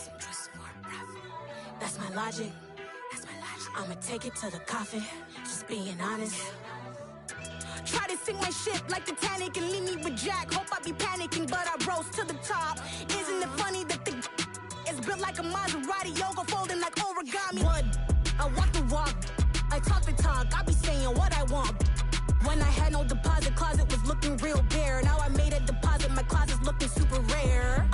That's my logic. I'ma take it to the coffin, just being honest. Try to sink my ship like Titanic and leave me with Jack. Hope I be panicking, but I rose to the top. Isn't it funny that the is built like a Maserati, yoga folding like origami? What? I walk the walk, I talk the talk, I be saying what I want. When I had no deposit, closet was looking real bare. Now I made a deposit, my closet's looking super rare.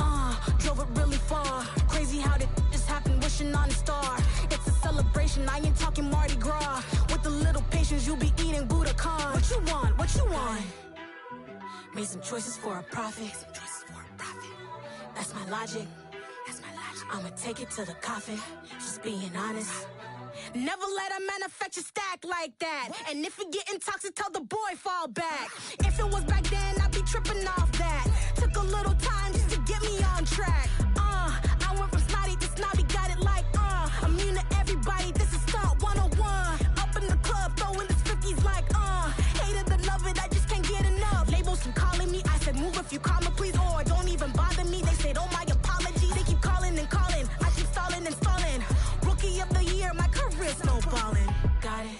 Drove it really far. Crazy how did this happen, wishing on a star. It's a celebration, I ain't talking Mardi Gras. With a little patience, you'll be eating Budokan. What you want? What you want? Made some choices for a profit. That's my logic. I'ma take it to the coffin, just being honest. Never let a manufacture stack like that. And if it getting toxic, tell the boy fall back. If it was back then, I'd be tripping off that. Took a little time just to get me on track. I went from snotty to snobby, got it like immune to everybody, this is stunt 101. Up in the club, throwing this 50s like hate it or love it, I just can't get enough. Labels keep calling me, I said move if you call me please, or don't even bother me. They said oh my apologies, they keep calling and calling. I keep stalling and stalling. Rookie of the year, my career snowballing. Got it.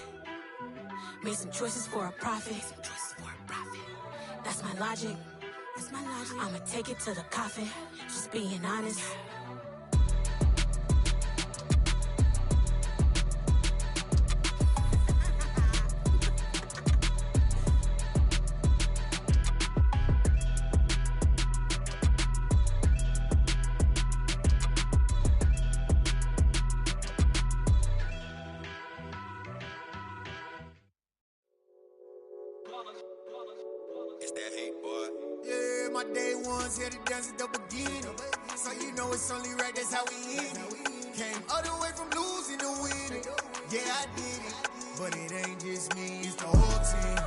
Made some choices for a profit. That's my logic. I'ma take it to the coffin, just being honest. My day ones here to dance at the beginning. So you know it's only right, that's how we end it. Came all the way from losing to winning. Yeah, I did it. But it ain't just me, it's the whole team.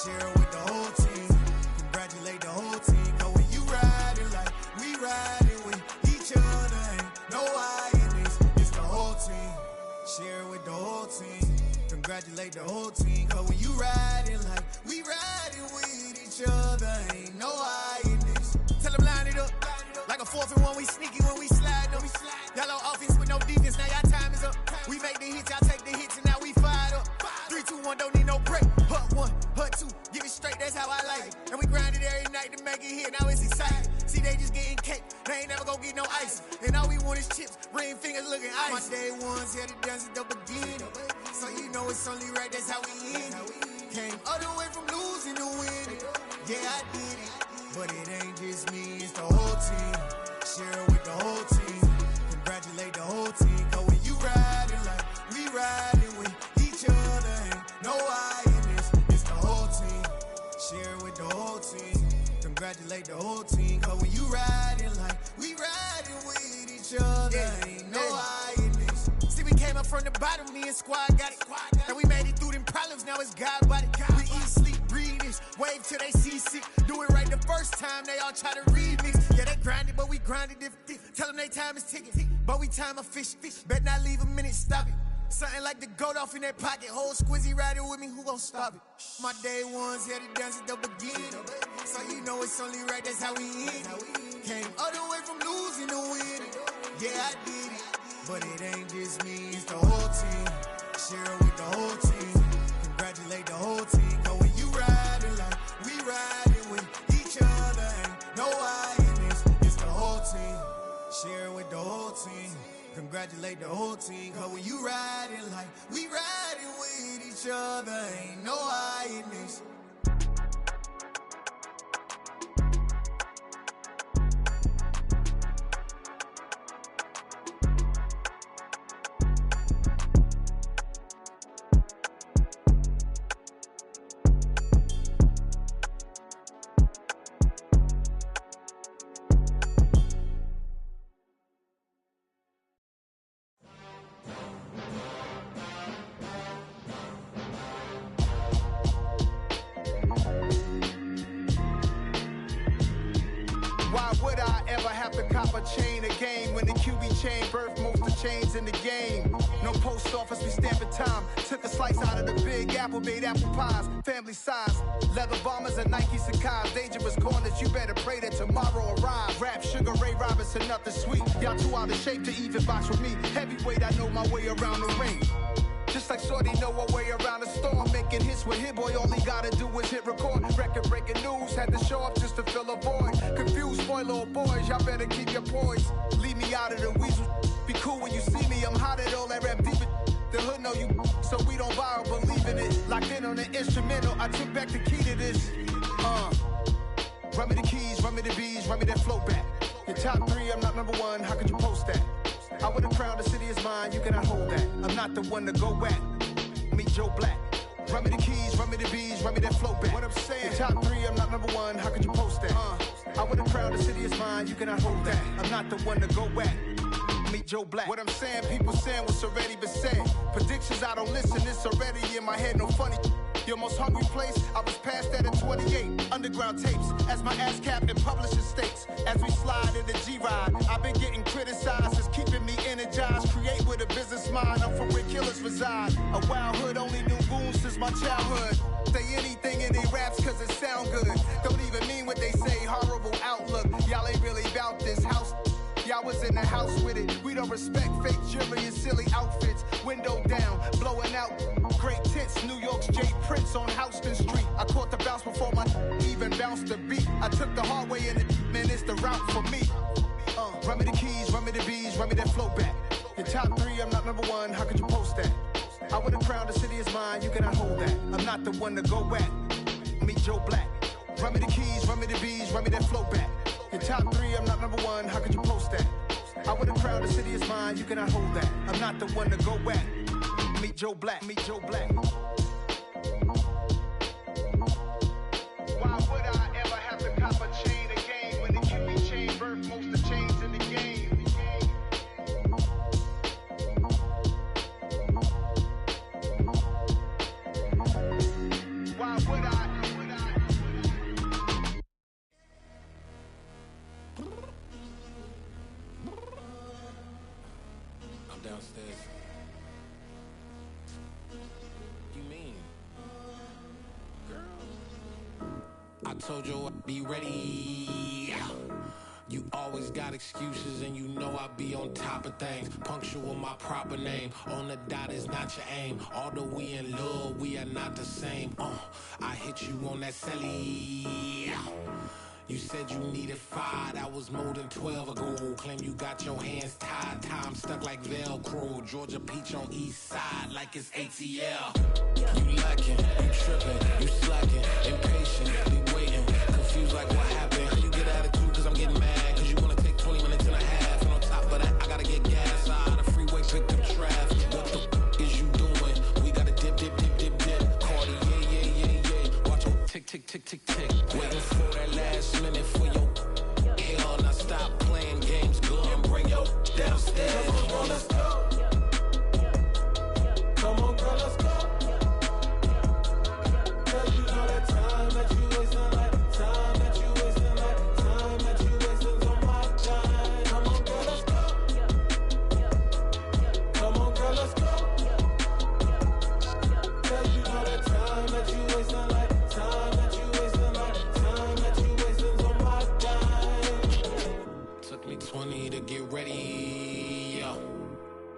Share it with the whole team. Congratulate the whole team. Cause when you riding like we riding with each other, ain't no I in this. It's the whole team. Share it with the whole team. Congratulate the whole team. Cause when you riding like we riding with each other, ain't no I in this. Tell them line it up. Like a 4th and 1, we sneaky when we slide them. Yellow offense with no defense, now y'all time is up. We make the hits, y'all take the hits, and now we fired up. 3, 2, 1, don't need no break. Hut 1, hut 2, give it straight, that's how I like it. And we grind it every night to make it hit, now it's exciting. See, they just getting cake, they ain't never gonna get no ice. And all we want is chips, ring fingers looking ice. My day ones here to dance at the beginning. So you know it's only right, that's how we end it. Came all the way from losing to winning. Yeah, I did it. But it ain't just me, it's the whole team. Share it with the whole team. Congratulate the whole team. Cause when you riding like we riding with each other, ain't no I in this. It's the whole team. Share it with the whole team. Congratulate the whole team. Cause when you riding like we riding with each other, ain't no I in this. See, we came up from the bottom, me and squad got it. And we made it through them problems, now it's God body. We eat, sleep, breathe this, wave till they seasick. Do it right the first time, they all try to remix. Yeah, they grinded, but we grinded different. Tell them they time is ticking, but we time a fish. Bet not leave a minute, stop it. Something like the goat off in their pocket. Whole squizzy riding with me, who gon' stop it? My day ones here to dance at the beginning. So you know it's only right, that's how we end it. Came all the way from losing to winning. Yeah, I did it. But it ain't just me, it's the whole team. Share it with the whole team. Congratulate the whole team. Cause when you riding like we riding with each other, ain't no I in this. It's the whole team. Share it with the whole team. Congratulate the whole team. Cause when you riding like we riding with each other, ain't no I in this. chain, birth most of chains in the game. No post office, we stamping time. Took a slice out of the big apple, made apple pies. Family size, leather bombers and Nike Sacai's. Dangerous corners, you better pray that tomorrow arrives. Rap, Sugar Ray Robinson, nothing sweet. Y'all too out of shape to even box with me. Heavyweight, I know my way around the ring. Just like Shorty know her way around the storm. Making hits with Hit Boy, all he gotta do is hit record. Record breaking news, had to show up just to fill a void. Confused boy, little boys, y'all better keep your poise. Leave me out of the weasel. Be cool when you see me, I'm hot at all that rap deep. The hood know you, so we don't borrow, believe in it. Locked in on the instrumental, I took back the key to this. Run me the keys, run me the bees, run me that flow back. Your top 3, I'm not number 1, how could you post that? I would have crowned the city is mine, you cannot hold that. I'm not the one to go at. Meet Joe Black. Run me the keys, run me the bees, run me that flow back. What I'm saying, your top 3, I'm not number 1, how could you post that? I would have crowned the city is mine, you cannot hold that. I'm not the one to go at. Meet Joe Black. What I'm saying, people saying what's already been said. Predictions, I don't listen, it's already in my head, no funny. Your most hungry place, I was past that at 28. Underground tapes, as my ass cap in publishing states. As we slide in the G-Ride, I've been getting criticized, it's keeping me energized. Create with a business mind, I'm from where killers reside. A wild hood, only knew goons since my childhood. Say anything in they raps cause it sound good. Don't even mean what they say, horrible outlook. Y'all ain't really about this house. Y'all was in the house with it. We don't respect fake jewelry and silly outfits. Window down, blowing out. Great tits, New York's J. Prince on Houston Street. I caught the bounce before my even bounced the beat. I took the hard way in it, man, it's the route for me. Run me the keys, run me the bees, run me that flow back. Your top 3, I'm not number 1, how could you post that? I would have crowned the city is mine, you cannot hold that. I'm not the one to go at. Meet Joe Black. Run me the keys, run me the bees, run me that flow back. Your top 3, I'm not number 1, how could you post that? I would have crowned the city is mine, you cannot hold that. I'm not the one to go at. Meet Joe Black, meet Joe Black. Why would I ever have to cop a chain again when the QB chain birth most of chains in the game? Why would I? Downstairs. You mean? Girl, I told you I'd be ready. You always got excuses and you know I be on top of things. Punctual my proper name. On the dot is not your aim. Although we in love, we are not the same. I hit you on that celly. You said you needed 5, that was more than 12 ago. Claim you got your hands tied, time stuck like Velcro. Georgia Peach on east side like it's ATL. You lacking, you tripping, you slacking, impatient, be waiting, confused like what happened. How you get attitude cause I'm getting mad, cause you wanna take 20 minutes and a half. And on top of that, I gotta get gas out of the freeway, pick up traffic. What the is you doing? We gotta dip, dip, dip, dip, dip. Cardi, yeah. Watch your tick, tick, tick, tick, tick. Waiting for that last minute for your hell. Now stop playing games, go and bring your downstairs. Come on, girl, let's go. Come on, girl, let's go. Cause you know that time that you wasting, like time that you wasting, like time that you wasting on my time. Come on, girl, let's go. Come on, girl, let's go. Cause you know that time that you wasting, like time that you wasting, like time that you wasting on my time. Took me 20 to get ready, yo.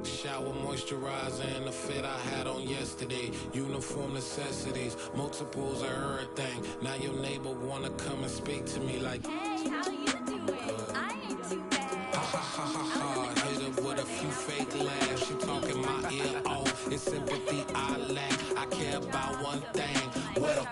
Shower moisturizer and the fit I had on yesterday. Uniform necessities, multiples of everything. Now your neighbor wanna come and speak to me like, hey, how you doing? I ain't too bad. Ha ha ha ha ha. Hit her with a few fake laughs. She talking my ear off. It's sympathy I lack. I care about one thing. What up?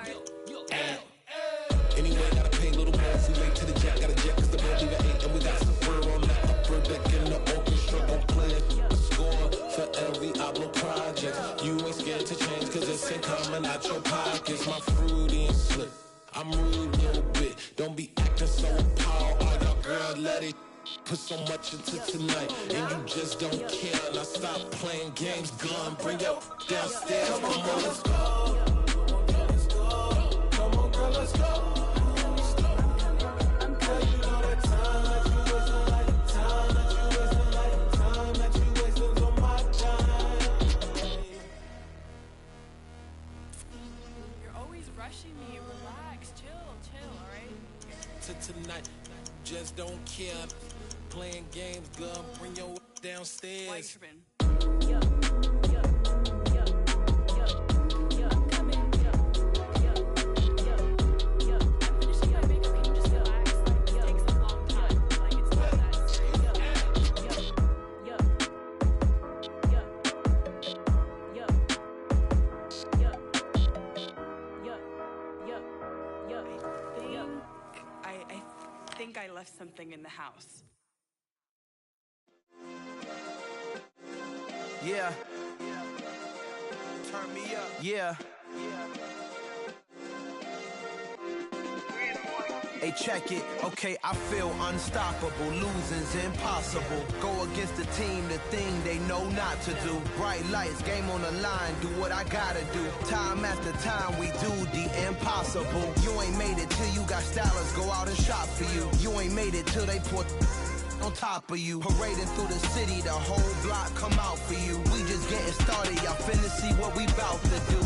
Anyway, gotta pay a little more if we late to the jet. Got a jet cause the boat leave at 8 and we got some fur on the upper deck in the orchestra. Gon' play it. Score for every Ablo project. You ain't scared to change cause it's in common out your pockets. My fruity and slip. I'm rude a little bit. Don't be acting so appalled. All y'all girls let it put so much into tonight and you just don't care. Now stop playing games, gun, bring your downstairs. Come on, girl, let's go. Come on, girl, let's go. Cause you know that time that you wasting, like time that you wasting, like time playing games, girl. Bring your downstairs. I left something in the house. Yeah. Turn me up. Yeah. Hey, check it. Okay, I feel unstoppable. Losing's impossible. Go against the team, the thing they know not to do. Bright lights, game on the line. Do what I gotta do. Time after time, we do the impossible. You ain't made it till you got stylists go out and shop for you. You ain't made it till they put on top of you. Parading through the city, the whole block come out for you. We just getting started, y'all finna see what we bout to do.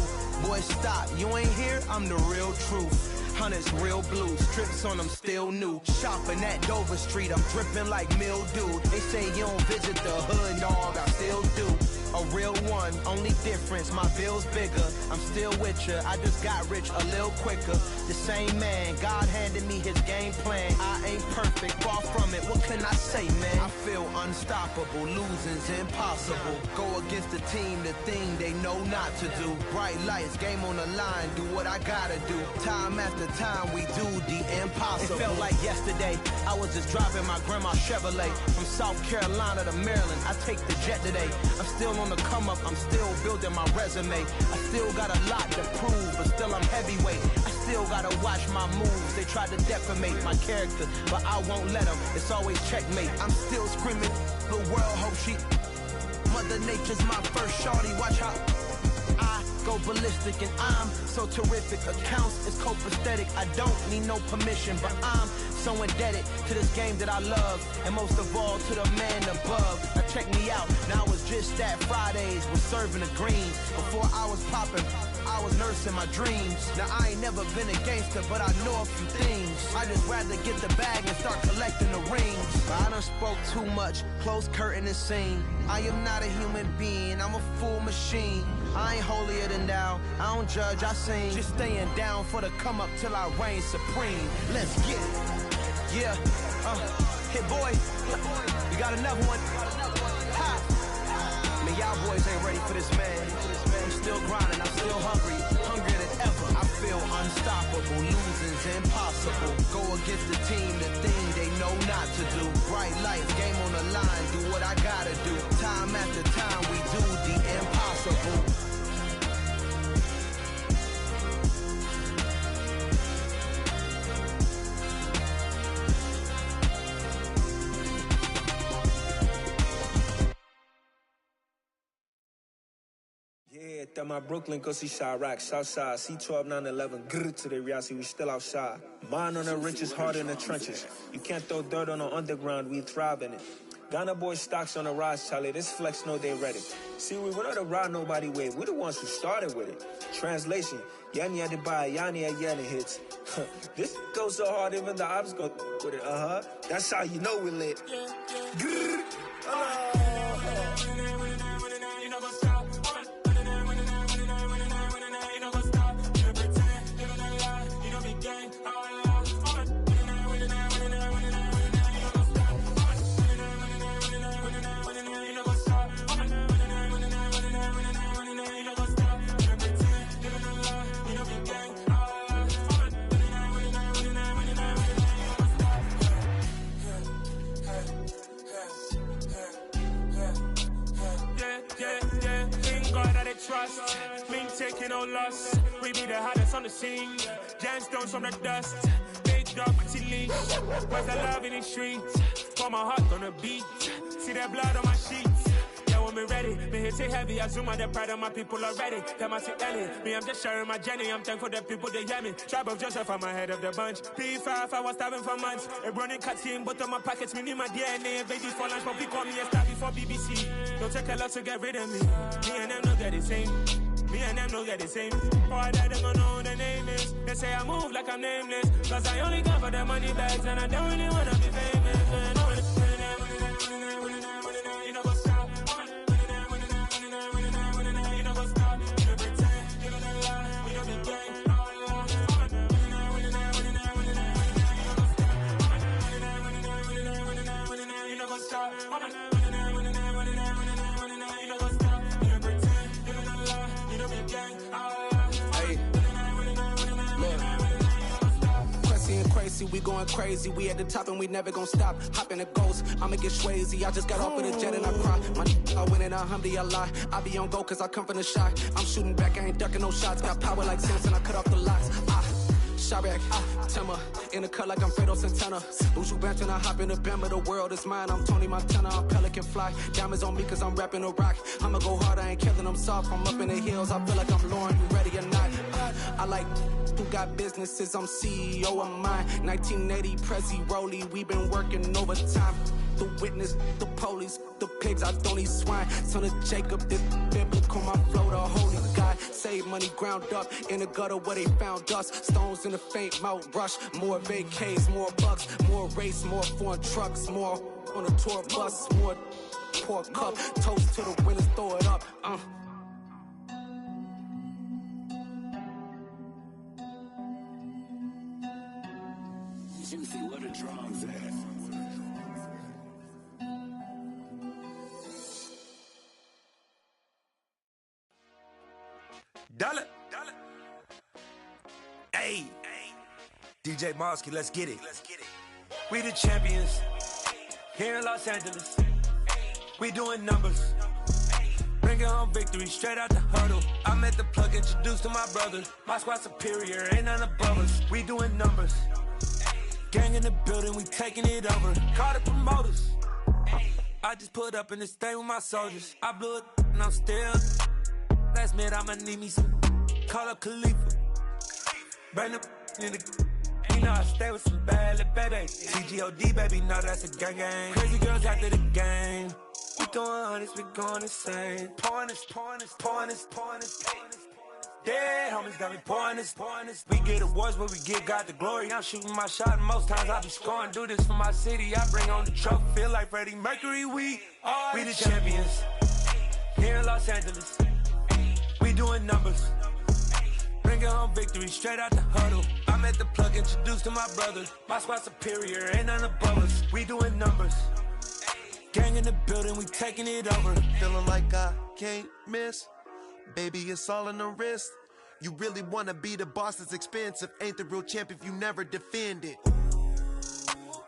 Boy, stop, you ain't here, I'm the real truth. Hunters, real blue, strips on them still new. Shopping at Dover Street, I'm dripping like mildew. They say you don't visit the hood, dog, I still do. A real one, only difference, my bill's bigger. I'm still with ya, I just got rich a little quicker. The same man, God handed me his game plan. I ain't perfect, far from it, what can I say, man? I feel unstoppable, losing's impossible. Go against the team, the thing they know not to do. Bright lights, game on the line, do what I gotta do. Time after time, we do the impossible. It felt like yesterday, I was just driving my grandma's Chevrolet. From South Carolina to Maryland, I take the jet today. I'm still on the come up, I'm still building my resume. I still got a lot to prove, but still I'm heavyweight. I still gotta watch my moves. They try to defamate my character, but I won't let them. It's always checkmate. I'm still screaming, the world hope she. Mother Nature's my first shorty, watch how I go ballistic and I'm so terrific. Accounts is copacetic, I don't need no permission, but I'm so indebted to this game that I love, and most of all to the man above. Now check me out, now it's just that Fridays was serving the green. Before I was popping, I was nursing my dreams. Now I ain't never been a gangster, but I know a few things. I just rather get the bag and start collecting the rings. But I done spoke too much, close curtain and scene. I am not a human being, I'm a full machine. I ain't holier than thou, I don't judge, I sing. Just staying down for the come up till I reign supreme. Let's get it. Yeah, hit boy, we got another one. Ha. Man, y'all boys ain't ready for this, man. I'm still grinding, I'm still hungry, hungrier than ever. I feel unstoppable, losing's impossible. Go against the team, the thing they know not to do. Bright lights, game on the line, do what I gotta do. Time after time, we do the impossible. Yeah, that my Brooklyn, go see Chirac, Southside, C12, 911, grrr to the Riasi, we still outside. Mine on the riches, hard in the trenches. You can't throw dirt on the underground, we thrive in it. Ghana boys stocks on the rise, Charlie, this flex know they ready. See, we went on the ride nobody wave, we the ones who started with it. Translation, Yani had to buy, Yani had Yani hits. This goes so hard, even the ops go with it, That's how you know we lit. Grrr, trust, been taking no loss. We be the hottest on the scene. Gemstones from the dust. Big dog, pretty leash. Where's the love in the streets? Pour my heart on the beat. See that blood on my sheets. Yeah, when me ready, me hit it heavy. I zoom on the pride of my people already. Them I see Ellie. Me, I'm just sharing my journey. I'm thankful the people they hear me. Tribe of Joseph, I'm ahead of the bunch. P5, I was starving for months. A running cut team, but on my pockets, me need my DNA. Babies for lunch, but we call me a star before BBC. Don't take a lot to get rid of me. Me and them know they're the same. Me and them know they're the same. Boy, that them gonna know who the name is. They say I move like I'm nameless. Cause I only got for the money bags and I don't really wanna be famous. We going crazy, we at the top and we never gon' stop. Hop in a ghost, I'ma get Swayze. I just got off with a jet and I cry. I win in a Humvee, I lie. I be on go cause I come from the shot. I'm shooting back, I ain't ducking no shots. Got power like Samson, I cut off the locks. Shabak, Timmer, in the cut like I'm Fredo Santana. Buju Banton, I hop in the Bama, the world is mine. I'm Tony Montana, I'm Pelican Fly. Diamonds on me cause I'm rapping a rock. I'ma go hard, I ain't killing them soft. I'm up in the hills, I feel like I'm Lauren, you ready or not? I like who got businesses, I'm CEO of mine. 1980 Prezi Rolly, we been working overtime. The witness, the police, the pigs, I don't eat swine. Son of Jacob, this biblical, my flow, the holy God. Save money ground up in the gutter where they found us. Stones in the faint mouth rush. More vacays, more bucks, more race, more foreign trucks, more on a tour bus, more pour cup. Toast to the winners, throw it up. Juicy, what a drums at. Dollar. Hey. DJ Mosky, let's get it. We the champions here in Los Angeles. We doing numbers. Bringing home victory straight out the huddle. I'm at the plug, introduced to my brother. My squad superior, ain't none above us. We doing numbers. Gang in the building, we taking it over. Call the promoters. I just put up in this thing with my soldiers. I blew it and I'm still. Last minute I'ma need me some. Call up Khalifa. Bring the in the. You know I stay with some bad little baby. CGOD baby, no that's a gang gang. Crazy girls after the game. We throwing hundreds, we going insane. Pouring this. Dead homies got me pouring this. We get awards, but we give God the glory. I'm shooting my shot, and most times I be scoring. Do this for my city, I bring on the trophy. Feel like Freddie Mercury, we the champions. Here in Los Angeles, we doing numbers. Bringing home victory straight out the huddle. I'm at the plug, introduced to my brother. My squad superior, ain't none above us. We doing numbers. Gang in the building, we taking it over. Feeling like I can't miss. Baby, it's all in the wrist. You really wanna be the boss, it's expensive. Ain't the real champ if you never defend it.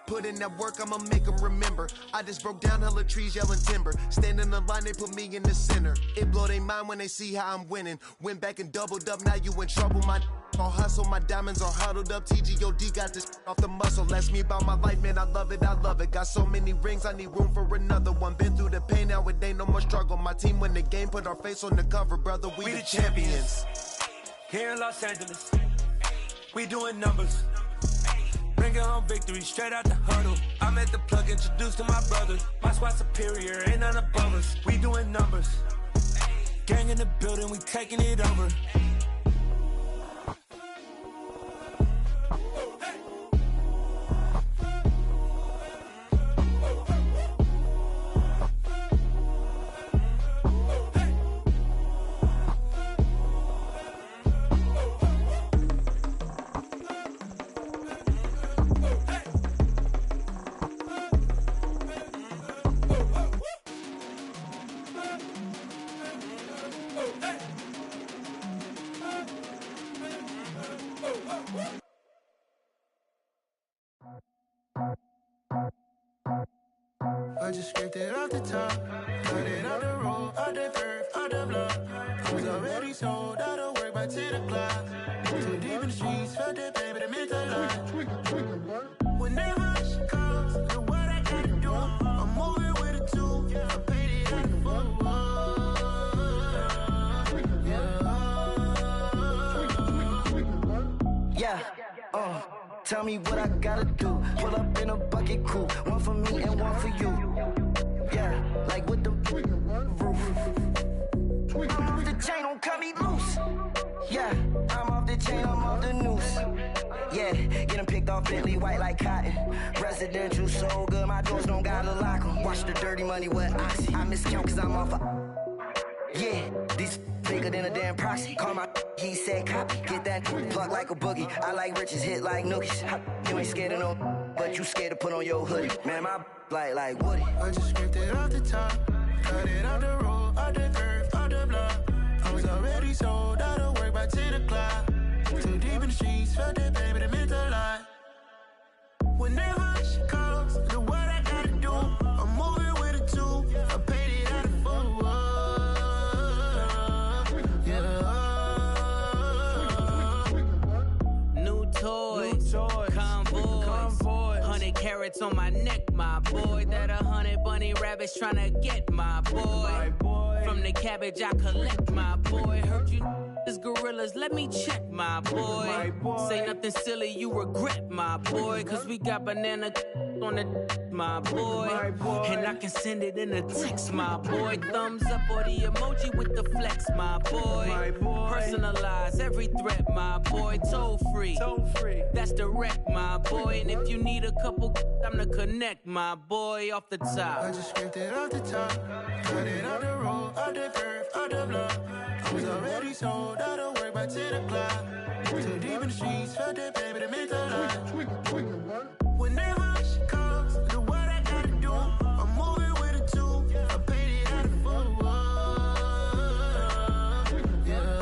Put in that work, I'ma make them remember. I just broke down hella trees, yelling timber. Stand in the line, they put me in the center. It blow their mind when they see how I'm winning. Went back and doubled up, now you in trouble. My all hustle, my diamonds are huddled up. TGOD got this off the muscle. Ask me about my life, man, I love it. Got so many rings, I need room for another one. Been through the pain, now it ain't no more struggle. My team win the game, put our face on the cover, brother. We the champions. Here in Los Angeles, we doing numbers. Bringing home victory straight out the huddle. I'm at the plug, introduced to my brother. My squad superior, ain't none above us. We doing numbers. Gang in the building, we taking it over. I just scraped it off the top, got it out the road, out the turf, out the block. I was already sold, out of work by 10 o'clock. Too deep in the streets, felt that pain, but it meant a lot. When that rush comes, look what I gotta do. I'm moving with a two, I paid it out the full. Yeah, tell me what I gotta do. Pull up in a bucket crew, one for me and one for you. Yeah, like with the roof. I'm off the chain, don't cut me loose. Yeah, I'm off the chain, I'm off the noose. Yeah, getting picked off Bentley white like cotton. Residential so good, my doors don't gotta lock 'em. Watch the dirty money with oxy. I miscount cause I'm off yeah, these bigger than a damn proxy. Call my he said copy. Get that plug like a boogie. I like riches, hit like nookies. You ain't scared of no but you scared to put on your hoodie. Man, my like Woody. I just scraped it off the top, cut it off the road, off the curve, off the block. I was already sold out of work by 10 o'clock. Too deep in the streets, felt that baby, that meant a lot. Whenever she calls, do what I gotta do. I'm moving with a two, I paid it out of full. Yeah. New toys, convoy. 100 carats on my neck, my boy. That 100 bunny rabbits tryna get my boy. From the cabbage I collect, my boy. Heard you is gorillas, let me check, my boy. Say nothing silly, you regret, my boy. Cause we got banana on the my boy. And I can send it in a text, my boy. Thumbs up or the emoji with the flex, my boy. Personalize every threat, my boy. Toll free, that's direct, my boy. And if you need a couple, I'm the connect, my boy. Off the top, I just scraped it off the top, cut it off the road, off the curve, off the block. I was already sold out of work by 10 o'clock. Too deep in the streets, felt that baby, that meant a lot. Whenever she calls, do what I gotta do. I'm moving with a two, I paid it out of full. Yeah.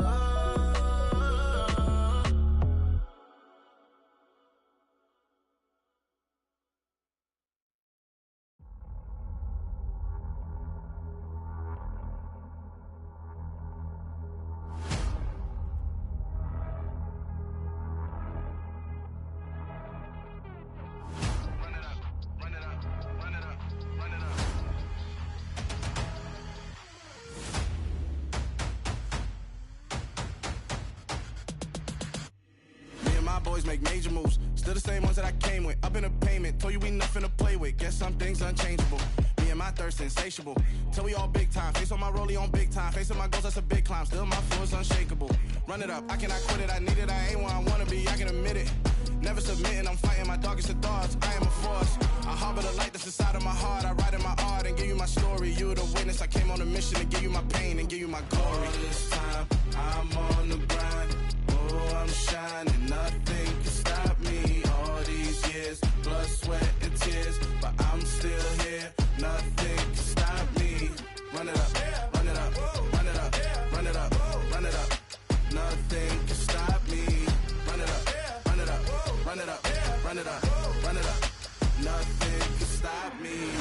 Boys make major moves, still the same ones that I came with. Up in a payment, told you we nothing to play with. Guess some things unchangeable. Me and my thirst insatiable. Till we all big time. Face on my rollie on big time. Facing my goals, that's a big climb. Still my flow is unshakable. Run it up, I cannot quit it. I need it, I ain't where I wanna be. I can admit it. Never submitting, I'm fighting my darkest of thoughts. I am a force. I harbor the light that's inside of my heart. I write in my art and give you my story. You the witness. I came on a mission to give you my pain and give you my glory. All this time, I'm on the grind. Oh, I'm shining, nothing can stop me. All these years, blood, sweat, and tears, but I'm still here. Nothing can stop me. Run it up, run it up, run it up, run it up, run it up. Nothing can stop me. Run it up, run it up, run it up, run it up, run it up. Nothing can stop me.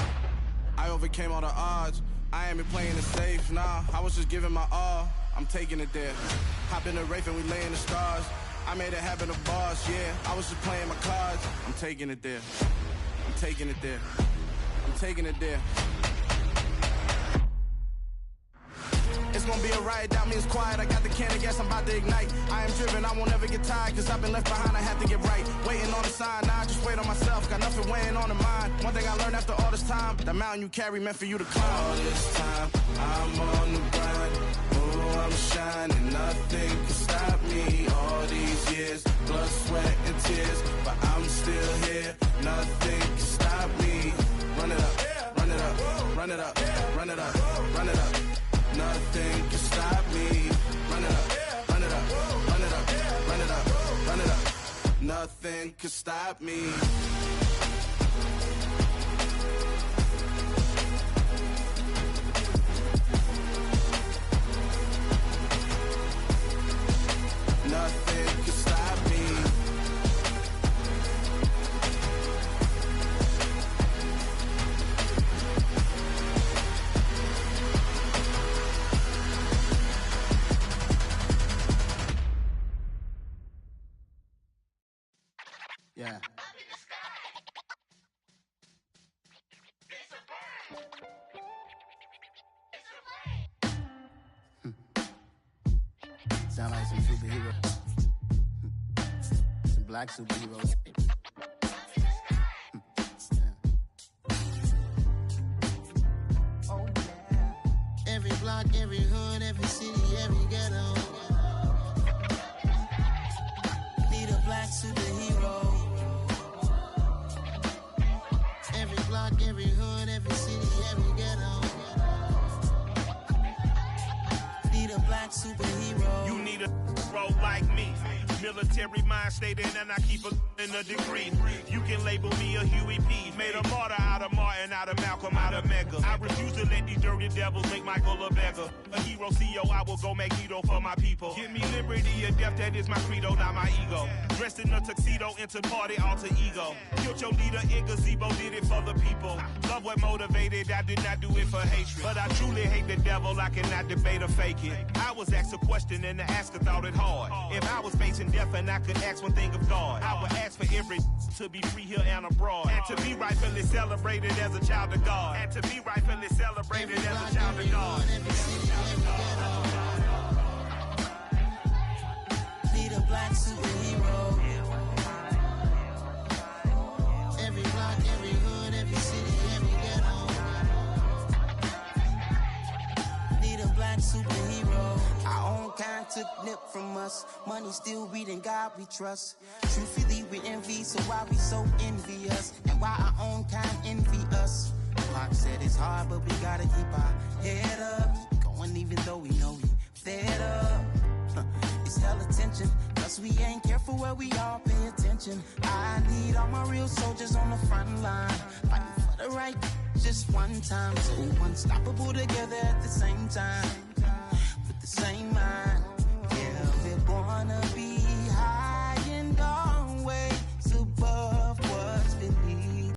I overcame all the odds. I ain't been playing it safe, nah. I was just giving my all. I'm taking it there. Hop in the Wraith and we lay in the stars. I made it happen to bars, yeah. I was just playing my cards. I'm taking it there. I'm taking it there. I'm taking it there. It's gonna be a riot, doubt me it's quiet. I got the can of gas, I'm about to ignite. I am driven, I won't ever get tired, cause I've been left behind, I have to get right. Waiting on the sign, now I just wait on myself. Got nothing weighing on the mind. One thing I learned after all this time, the mountain you carry meant for you to climb. All this time, I'm on the grind. Oh, I'm shining, nothing can stop me. All these years, blood, sweat, and tears, but I'm still here. Nothing can stop me. Run it up, run it up, run it up, run it up, run it up. Nothing can stop me. Run it up, run it up, run it up, run it up, run it up. Nothing can stop me. Nothing can stop me. Yeah. Sound like some superheroes. Some black superheroes. Oh, yeah. Every block, every hood, every city, every ghetto. Need a black superhero. Every block, every hood, every city, every ghetto. Need a black superhero. You need a bro like me. Military mind stated, and I keep in a degree. You can label me a Huey P. Made a martyr out of Martin, out of Malcolm, out of Mega. I refuse to let these dirty devils make Michael a beggar. A hero CEO, I will go Magneto for my people. Give me liberty or death, that is my credo, not my ego. Dressed in a tuxedo, into party, alter ego. Killed your leader in gazebo, did it for the people. Love what motivated, I did not do it for hatred. But I truly hate the devil, I cannot debate or fake it. I was asked a question and the asker thought it hard. If I was facing death and I could ask one thing of God, I would ask for every to be free here and abroad. And to be rightfully celebrated as a child of God. And to be rightfully celebrated as a child of God. Need a black superhero. Every block, every hood, every city, every ghetto. Need a black superhero. Our own kind took nip from us. Money still reading God we trust. Truthfully we envy, so why we so envious? And why our own kind envy us? Pac said it's hard, but we gotta keep our head up. Going even though we know we fed up. It's hell attention, cause we ain't careful where we all pay attention. I need all my real soldiers on the front line, fighting for the right just one time. So unstoppable together at the same time, with the same mind.